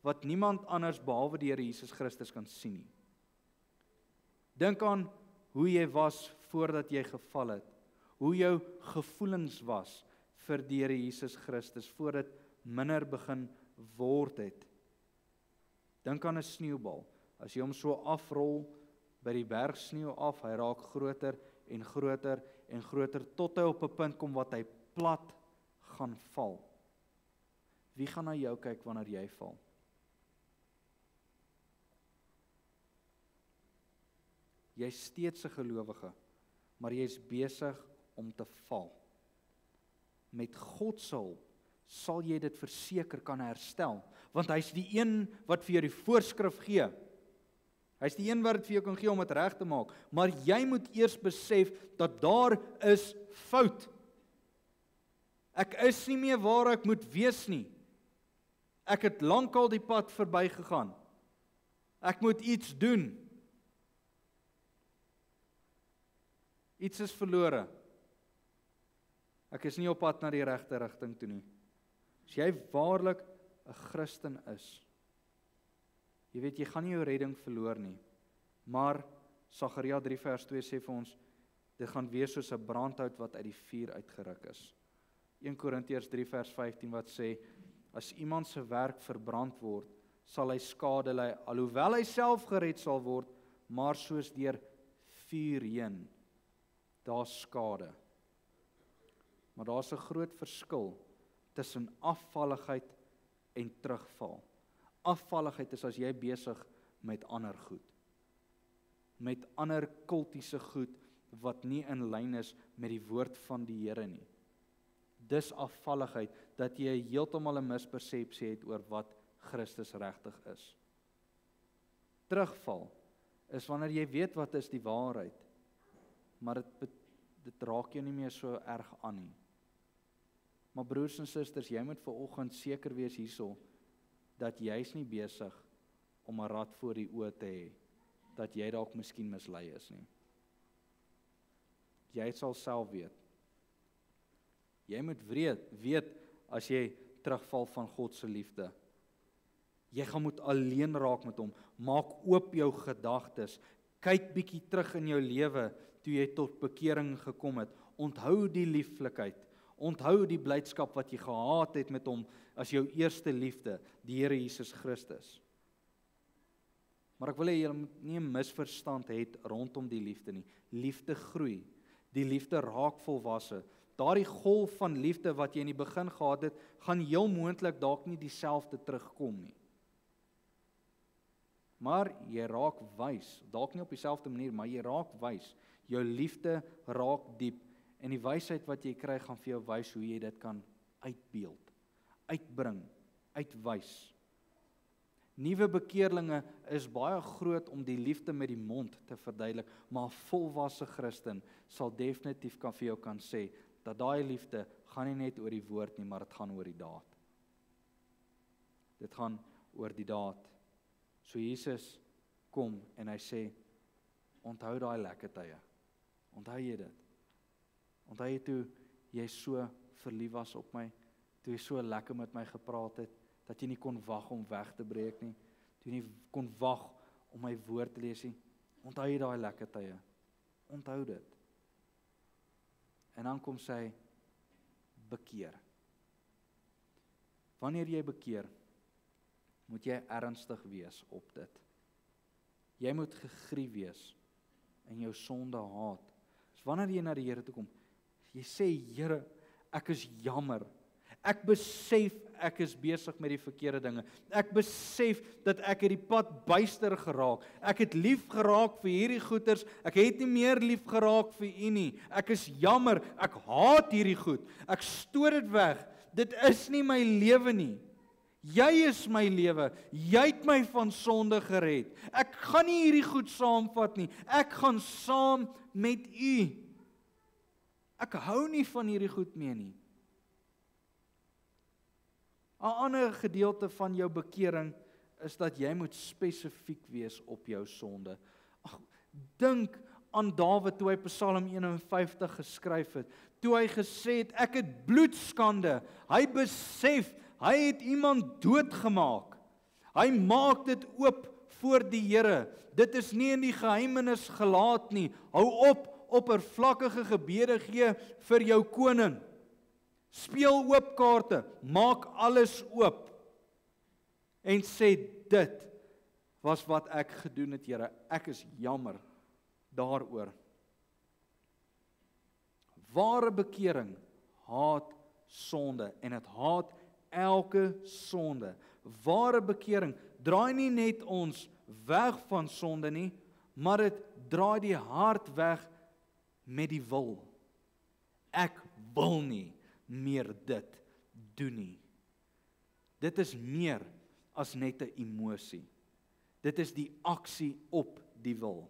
wat niemand anders behalwe die Here Jesus Christus kan sien nie. Dink aan hoe jy was voordat jy geval het. Hoe jou gevoelens was vir die Here Jesus Christus voordat minder begin word het. Dink aan 'n sneeubal. As jy hom so afrol by die berg sneeu af, hy raak groter en groter en groter tot hy op 'n punt kom wat hy plat gaan val. Wie gaan na jou kyk wanneer jy val? Jy's steeds 'n gelowige, maar jy's besig om te val. Met God se hulp sal jy dit verseker kan herstel. Want hy's die een wat vir jou die voorskrif gee. Hy's die een wat dit vir jou kan gee om dit reg te maak. Maar jy moet eers besef dat daar is fout. Ek is nie meer waar ek moet wees nie. Ek het lankal die pad verbygegaan. Ek moet iets doen. Iets is verlore. Ek is nie op pad na die regte rigting toe nie. As jy waarlik 'n Christen is, jy weet, jy gaan nie jou redding verloor nie. Maar Sagaria 3 vers 2 sê vir ons, dit gaan wees soos 'n brandhout wat uit die vuur uitgeruk is. 1 Korintiërs 3 vers 15 wat sê, as iemand se werk verbrand word, sal hy skade ly, alhoewel hy self gered sal word, maar soos deur vuur heen, daar's skade. Maar daar's 'n groot verskil tussen afvalligheid en terugval. Afvalligheid is as jy besig met ander goed. Met ander kultiese goed wat nie in lyn is met die woord van die Here nie. Dis afvalligheid, dat jy heeltemal 'n mispersepsie het oor wat Christus regtig is. Terugval is wanneer jy weet wat is die waarheid, maar dit raak jou nie meer so erg aan nie. Maar broers en susters, jy moet vanoggend seker wees hierso, dat jy's nie besig om 'n rad voor die oë te hê, dat jy dalk miskien mislei is nie. Jy sal self weet. Jy moet weet as jy terugval van God se liefde. Jy gaan moet alleen raak met hom. Maak oop jou gedagtes. Kyk bietjie terug in jou lewe toe jy tot bekering gekom het. Onthou die lieflikheid. Onthou die blydskap wat jy gehad het met hom as jou eerste liefde, die Here Jesus Christus. Maar ek wil hê julle moet nie 'n misverstand hê rondom die liefde nie. Liefde groei. Die liefde raak volwasse. Daardie golf van liefde wat jy in die begin gehad het, gaan heel moontlik dalk nie dieselfde terugkom nie. Maar jy raak wys, dalk nie op dieselfde manier, maar jy raak wys. Jou liefde raak diep. En die wysheid wat jy kry, gaan vir jou wys hoe jy dit kan uitbeeld, uitbring, uitwys. Nuwe bekeerlinge is baie groot om die liefde met die mond te verduidelik, maar 'n volwasse Christen sal definitief vir jou kan sê, dat daai liefde gaan nie net oor die woord nie, maar dit gaan oor die daad. Dit gaan oor die daad. So Jesus kom en hy sê, onthou daai lekker tye. Onthou jy dit? Onthou jy toe jy so verlief was op my, toe jy so lekker met my gepraat het, dat jy nie kon wag om weg te breek nie, toe jy nie kon wag om my woord te lees nie. Onthou jy daai lekker tye? Onthou dit. En dan kom sy, bekeer. Wanneer jy bekeer, moet jy ernstig wees op dit. Jy moet gegrief wees en jou sonde haat. Dus wanneer jy na die Here toe kom, jy sê, Here, ek is jammer. Ek besef ek is besig met die verkeerde dinge. Ek besef dat ek het die pad byster geraak. Ek het lief geraak vir hierdie goeders. Ek het nie meer lief geraak vir U nie. Ek is jammer. Ek haat hierdie goed. Ek stoot dit weg. Dit is nie my lewe nie. Jy is my lewe. Jy het my van sonde gered. Ek gaan nie hierdie goed saamvat nie. Ek gaan saam met U. Ek hou nie van hierdie goed meer nie. 'n ander gedeelte van jou bekering is dat jy moet spesifiek wees op jou sonde. Dink aan Dawid toe hy Psalm 51 geskryf het. Toe hy gesê het, ek het bloedskande. Hy besef, hy het iemand doodgemaak. Hy maak dit oop voor die Here. Dit is nie in die geheimenis gelaat nie. Hou op oppervlakkige gebede gee vir jou koning. Speel oop kaarte, maak alles oop en sê dit was wat ek gedoen het, Here. Ek is jammer daaroor. Ware bekering haat sonde en dit haat elke sonde. Ware bekering draai nie net ons weg van sonde nie, maar dit draai die hart weg met die wil. Ek wil nie meer dit doen nie. Dit is meer as net 'n emosie. Dit is die aksie op die wil.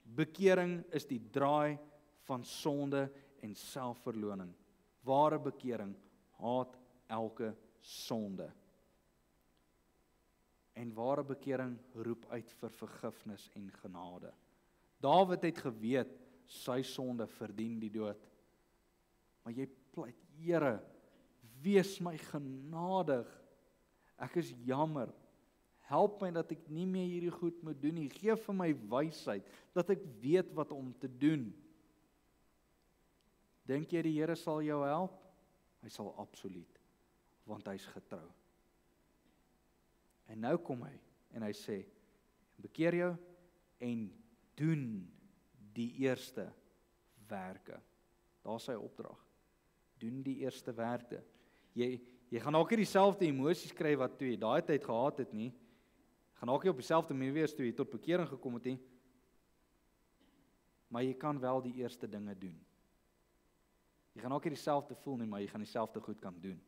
Bekering is die draai van sonde en selfverloning. Ware bekering haat elke sonde. En ware bekering roep uit vir vergifnis en genade. Dawid het geweet, sy sonde verdien die dood. Maar jy pleit, Here, wees my genadig. Ek is jammer. Help my dat ek nie meer hierdie goed moet doen nie. Gee vir my wysheid, dat ek weet wat om te doen. Dink jy die Here sal jou help? Hy sal absoluut, want hy's getrou. En nou kom hy en hy sê, bekeer jou en doen die eerste werke. Daar's sy opdrag. Doen die eerste werke. Jy gaan dalk nie dieselfde emosies kry wat toe jy daai tyd gehad het nie. Gaan dalk nie op dieselfde manier wees toe jy tot bekering gekom het nie. Maar jy kan wel die eerste dinge doen. Jy gaan dalk nie dieselfde voel nie, maar jy gaan dieselfde goed kan doen.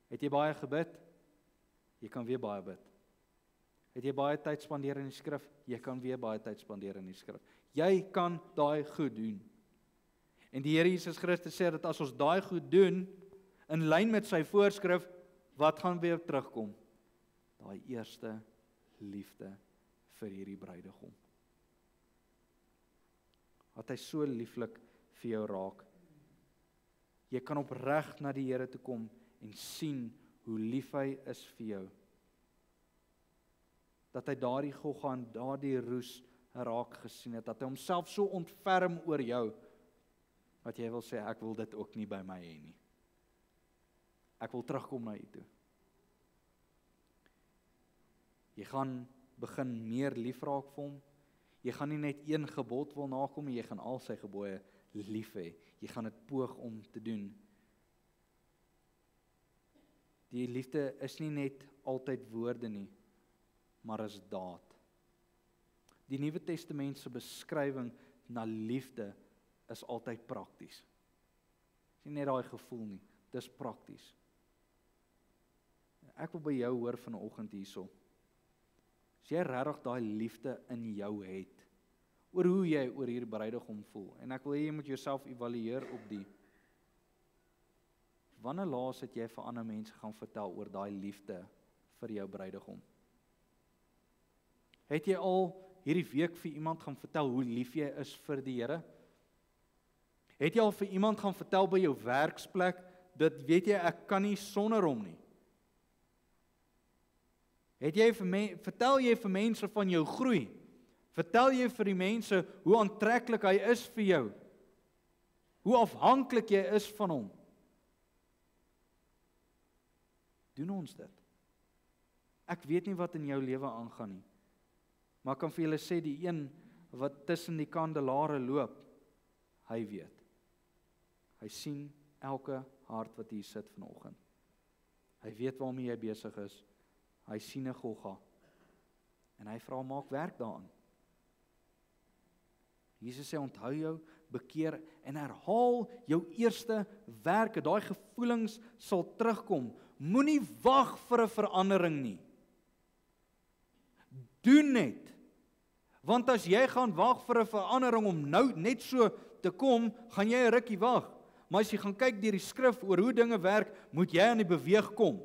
Het jy baie gebid? Jy kan weer baie bid. Het jy baie tyd spandeer in die skrif? Jy kan weer baie tyd spandeer in die skrif. Jy kan daai goed doen. En die Here Jesus Christus sê dat as ons daai goed doen, in lyn met sy voorskrif, wat gaan weer terugkom? Daai eerste liefde vir hierdie bruidegom. Dat hy so lieflik vir jou raak. Jy kan opreg na die Here toe kom en sien hoe lief hy is vir jou. Dat hy daardie Golgotha en daardie roes raak gesien het, dat hy homself so ontferm oor jou, dat jy wil sê, ek wil dit ook nie by my hê nie. Ek wil terugkom na U toe. Jy gaan begin meer lief raak vir hom. Jy gaan nie net een gebod wil nakom nie, jy gaan al sy gebooie lief hê. Jy gaan dit poog om te doen. Die liefde is nie net altyd woorde nie, maar is daad. Die Nuwe Testament se beskrywing na liefde is altyd prakties. Dis nie net daai gevoel nie, dis prakties. Ek wil by jou hoor vanoggend hierso. As jy regtig daai liefde in jou het, oor hoe jy oor hierdie bruidegom voel, en ek wil hê jy moet jouself evalueer op die. Wanneer laas het jy vir ander mense gaan vertel oor daai liefde vir jou bruidegom? Het jy al hierdie week vir iemand gaan vertel hoe lief jy is vir die Here? Het jy al vir iemand gaan vertel by jou werksplek, dat weet jy, ek kan nie sonder hom nie? Vertel jy vir mense van jou groei? Vertel jy vir die mense hoe aantreklik hy is vir jou? Hoe afhanklik jy is van hom? Doen ons dit? Ek weet nie wat in jou lewe aangaan nie, maar ek kan vir julle sê, die een wat tussen die kandelare loop, hy weet. Hy sien elke hart wat hier sit vanoggend. Hy weet waarmee jy besig is. Hy sien 'n Golgotha. En hy vra, maak werk daaraan. Jesus sê, onthou jou, bekeer en herhaal jou eerste werke. Daai gevoelings sal terugkom. Moenie wag vir 'n verandering nie. Doen net. Want as jy gaan wag vir 'n verandering om nou net so te kom, gaan jy 'n rukkie wag. Maar as jy gaan kyk deur die skrif oor hoe dinge werk, moet jy aan die beweeg kom.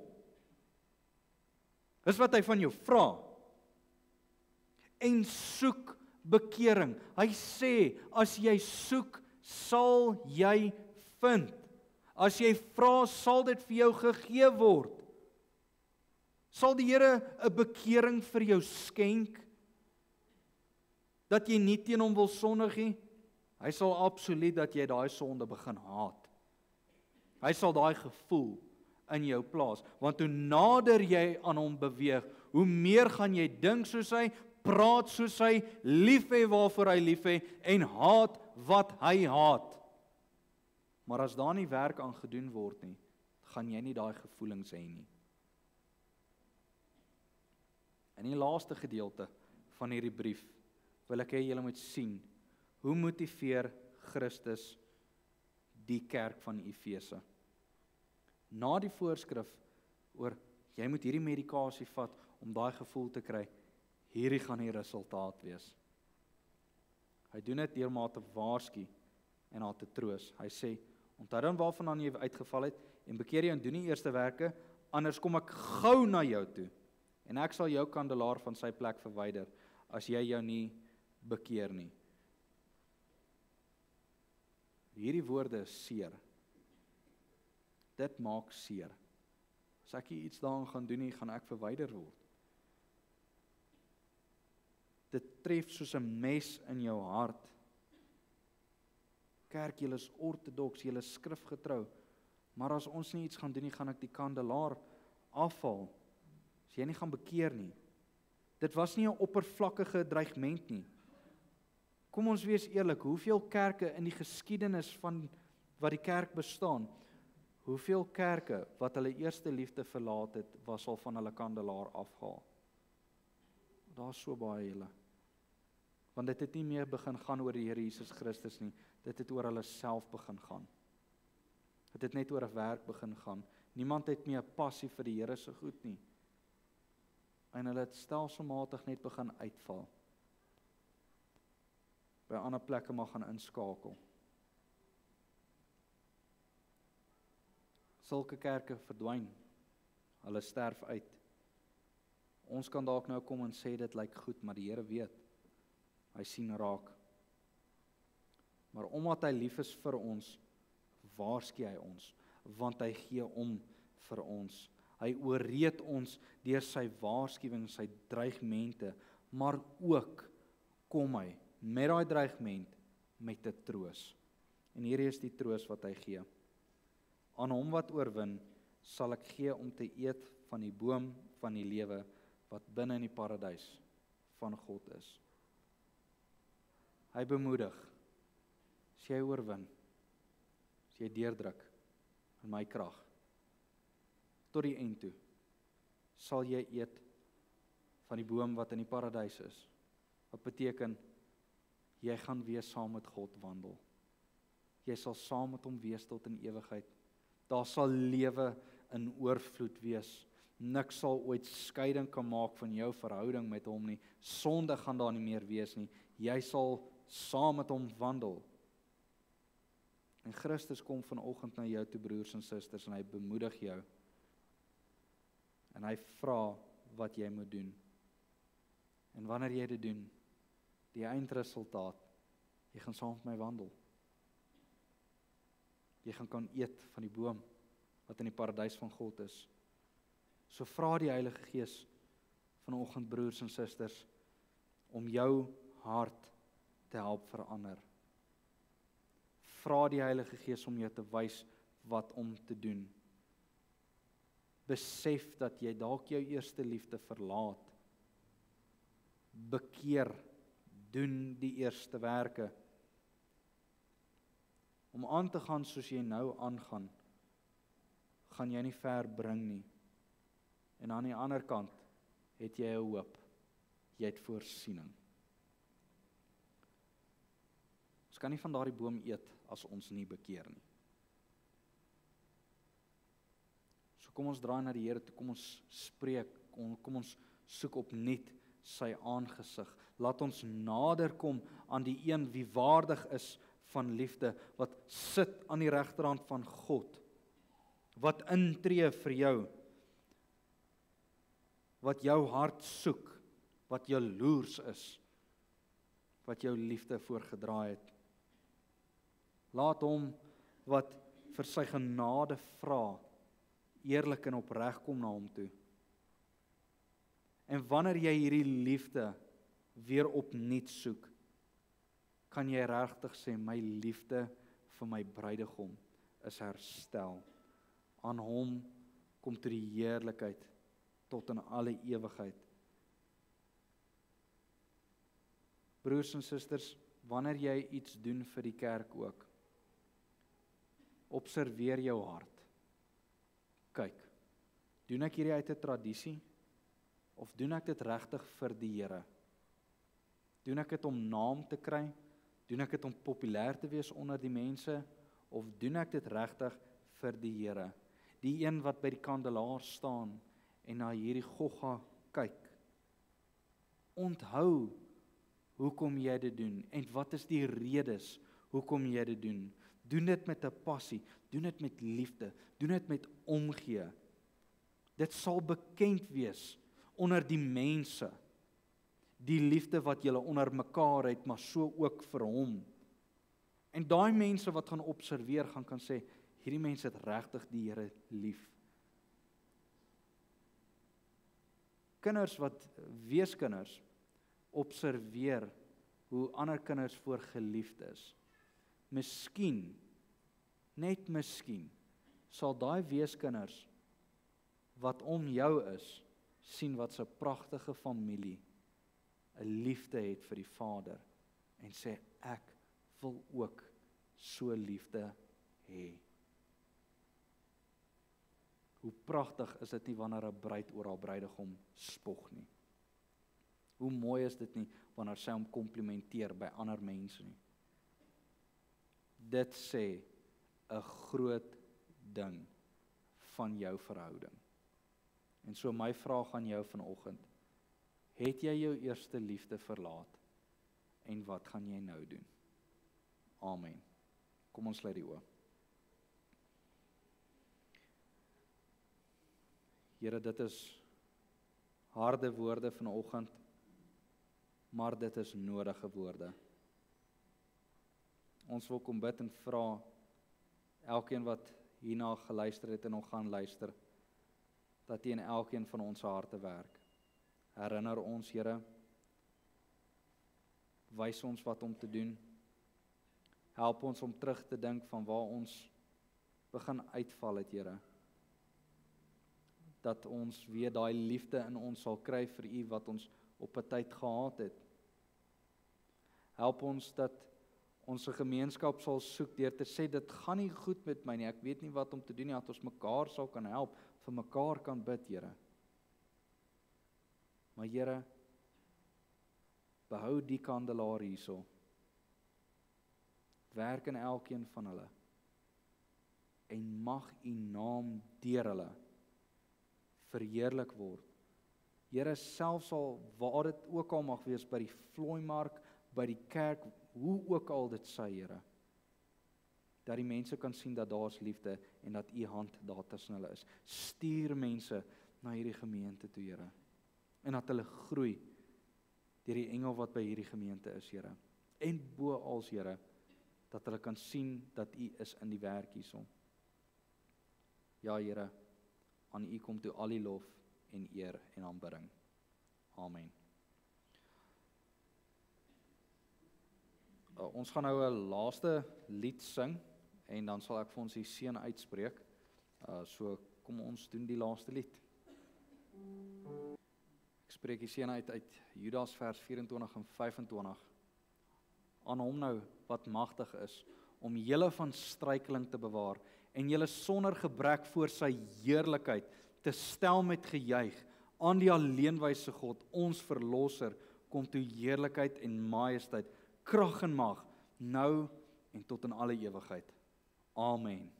Dis wat hy van jou vra. En soek bekering. Hy sê, as jy soek, sal jy vind. As jy vra, sal dit vir jou gegee word. Sal die Here 'n bekering vir jou skenk? Dat jy nie teen hom wil sondig nie? Hy sal absoluut dat jy daai sonde begin haat. Hy sal daai gevoel in jou plaas, want hoe nader jy aan hom beweeg, hoe meer gaan jy dink soos hy, praat soos hy, lief hê waarvoor hy lief hê, en haat wat hy haat. Maar as daar nie werk aan gedoen word nie, gaan jy nie daai gevoelings hê nie. In die laaste gedeelte van hierdie brief wil ek hê julle moet sien, hoe motiveer Christus die kerk van Efese? Na die voorskrif oor jy moet hierdie medikasie vat om daai gevoel te kry. Hierdie gaan die resultaat wees. Hy doen dit deur maar te waarsku en haar te troos. Hy sê, onthou dan waarvandaan jy uitgeval het en bekeer jou en doen die eerste werke, anders kom ek gou na jou toe en ek sal jou kandelaar van sy plek verwyder as jy jou nie bekeer nie. Hierdie woorde is seer. Dit maak seer. As ek iets daaraan gaan doen nie, gaan ek verwyder word. Dit tref soos 'n mes in jou hart. Kerk, julle is ortodoks, julle is skrifgetrou, maar as ons nie iets gaan doen nie, gaan ek die kandelaar afhaal, as jy nie gaan bekeer nie. Dit was nie 'n oppervlakkige dreigement nie. Kom ons wees eerlik, hoeveel kerke in die geskiedenis van wat die kerk bestaan, hoeveel kerke wat hulle eerste liefde verlaat het, was al van hulle kandelaar afgehaal? Daar's so baie julle. Want dit het nie meer begin gaan oor die Here Jesus Christus nie, dit het oor hulle self begin gaan. Dit het net oor 'n werk begin gaan. Niemand het meer 'n passie vir die Here se goed nie. En hulle het stelselmatig net begin uitval. By ander plekke maar gaan inskakel. Sulke kerke verdwyn. Hulle sterf uit. Ons kan dalk nou kom en sê dit lyk goed, maar die Here weet. Hy sien raak. Maar omdat hy lief is vir ons, waarsku hy ons, want hy gee om vir ons. Hy ooreed ons deur sy waarskuwing, sy dreigemente, maar ook kom hy met daai dreigement met 'n troos. En hierdie is die troos wat hy gee. Aan hom wat oorwin, sal ek gee om te eet van die boom van die lewe wat binne in die paradys van God is. Hy bemoedig, as jy oorwin, as jy deurdruk in my krag, tot die eind toe, sal jy eet van die boom wat in die paradys is. Wat beteken, jy gaan weer saam met God wandel. Jy sal saam met hom wees tot in ewigheid. Daar sal lewe in oorvloed wees. Niks sal ooit skeiding kan maak van jou verhouding met hom nie. Sonde gaan daar nie meer wees nie. Jy sal saam met hom wandel. En Christus kom vanoggend na jou toe, broers en susters, en hy bemoedig jou. En hy vra wat jy moet doen. En wanneer jy dit doen, die eindresultaat, jy gaan saam met my wandel. Jy gaan kan eet van die boom wat in die paradys van God is. So vra die Heilige Gees vanoggend, broers en susters, om jou hart te help verander. Vra die Heilige Gees om jou te wys wat om te doen. Besef dat jy dalk jou eerste liefde verlaat. Bekeer, doen die eerste werke. Om aan te gaan soos jy nou aangaan, gaan jy nie ver bring nie. En aan die ander kant het jy 'n hoop. Jy het voorsiening. Ons kan nie van daardie boom eet as ons nie bekeer nie. So kom ons draai na die Here toe, kom ons spreek, kom ons soek opnuut sy aangesig. Laat ons nader kom aan die een wie waardig is van liefde, wat sit aan die regterhand van God, wat intree vir jou, wat jou hart soek, wat jaloers is, wat jou liefde voorgedraai het. Laat hom wat vir sy genade vra, eerlik en opreg kom na hom toe. En wanneer jy hierdie liefde weer opnuut soek, kan jy regtig sê, my liefde vir my bruidegom is herstel. Aan hom kom toe die heerlikheid tot in alle ewigheid. Broers en susters, wanneer jy iets doen vir die kerk ook, observeer jou hart. Kyk, doen ek hierdie uit 'n tradisie, of doen ek dit regtig vir die Here? Doen ek dit om naam te kry? Doen ek dit om populêr te wees onder die mense? Of doen ek dit regtig vir die Here? Die een wat by die kandelaar staan en na hierdie gogga kyk. Onthou hoekom jy dit doen en wat is die redes hoekom jy dit doen. Doen dit met 'n passie, doen dit met liefde, doen dit met omgee. Dit sal bekend wees onder die mense. Die liefde wat julle onder mekaar het, maar so ook vir hom. En daai mense wat gaan observeer, gaan kan sê, hierdie mense het regtig die Here lief. Weeskinders, observeer hoe ander kinders voor geliefd is. Miskien, net miskien, sal daai weeskinders wat om jou is, sien wat 'n pragtige familie 'n liefde het vir die Vader en sê ek wil ook so liefde hê. Hoe pragtig is dit nie wanneer 'n bruid oor haar bruidegom spog nie. Hoe mooi is dit nie wanneer sy hom komplimenteer by ander mense nie. Dit sê 'n groot ding van jou verhouding. En so my vraag aan jou vanoggend, het jy jou eerste liefde verlaat en wat gaan jy nou doen? Amen. Kom ons sluit die oë. Here, dit is harde woorde vanoggend, maar dit is nodige woorde. Ons wil kom bid en vra, elkeen wat hierna geluister het en nog gaan luister, dat U in elkeen van ons harte werk. Herinner ons, Here, wys ons wat om te doen. Help ons om terug te dink van waar ons begin uitval het, Here. Dat ons weer daai liefde in ons sal kry vir U wat ons op 'n tyd gehaat het. Help ons dat ons 'n gemeenskap sal soek deur te sê, dit gaan nie goed met my nie, ek weet nie wat om te doen nie, dat ons mekaar sal kan help, vir mekaar kan bid, Here. Maar Here, behou die kandelaar hierso. Werk in elkeen van hulle. En mag U naam deur hulle verheerlik word. Here, selfs al waar dit ook al mag wees, by die vloeimark, by die kerk, hoe ook al dit sy, Here, dat die mense kan sien dat daar's liefde en dat U hand daar tussen hulle is. Stuur mense na hierdie gemeente toe, Here, en dat hulle groei deur die engel wat by hierdie gemeente is, Here. En bo als, Here, dat hulle kan sien dat U is in die werk hierson. Ja, Here, aan U kom toe al die lof en eer en aanbidding. Amen. Ons gaan nou 'n laaste lied sing en dan sal ek vir ons die seën uitspreek. So kom ons doen die laaste lied. Ek spreek die seën uit Judas vers 24 en 25. Aan hom nou wat magtig is om julle van struikeling te bewaar en julle sonder gebrek voor sy heerlikheid te stel met gejuig aan die alleenwyse God, ons verlosser, kom toe heerlikheid en majesteit, krag en mag, nou en tot in alle ewigheid. Amen.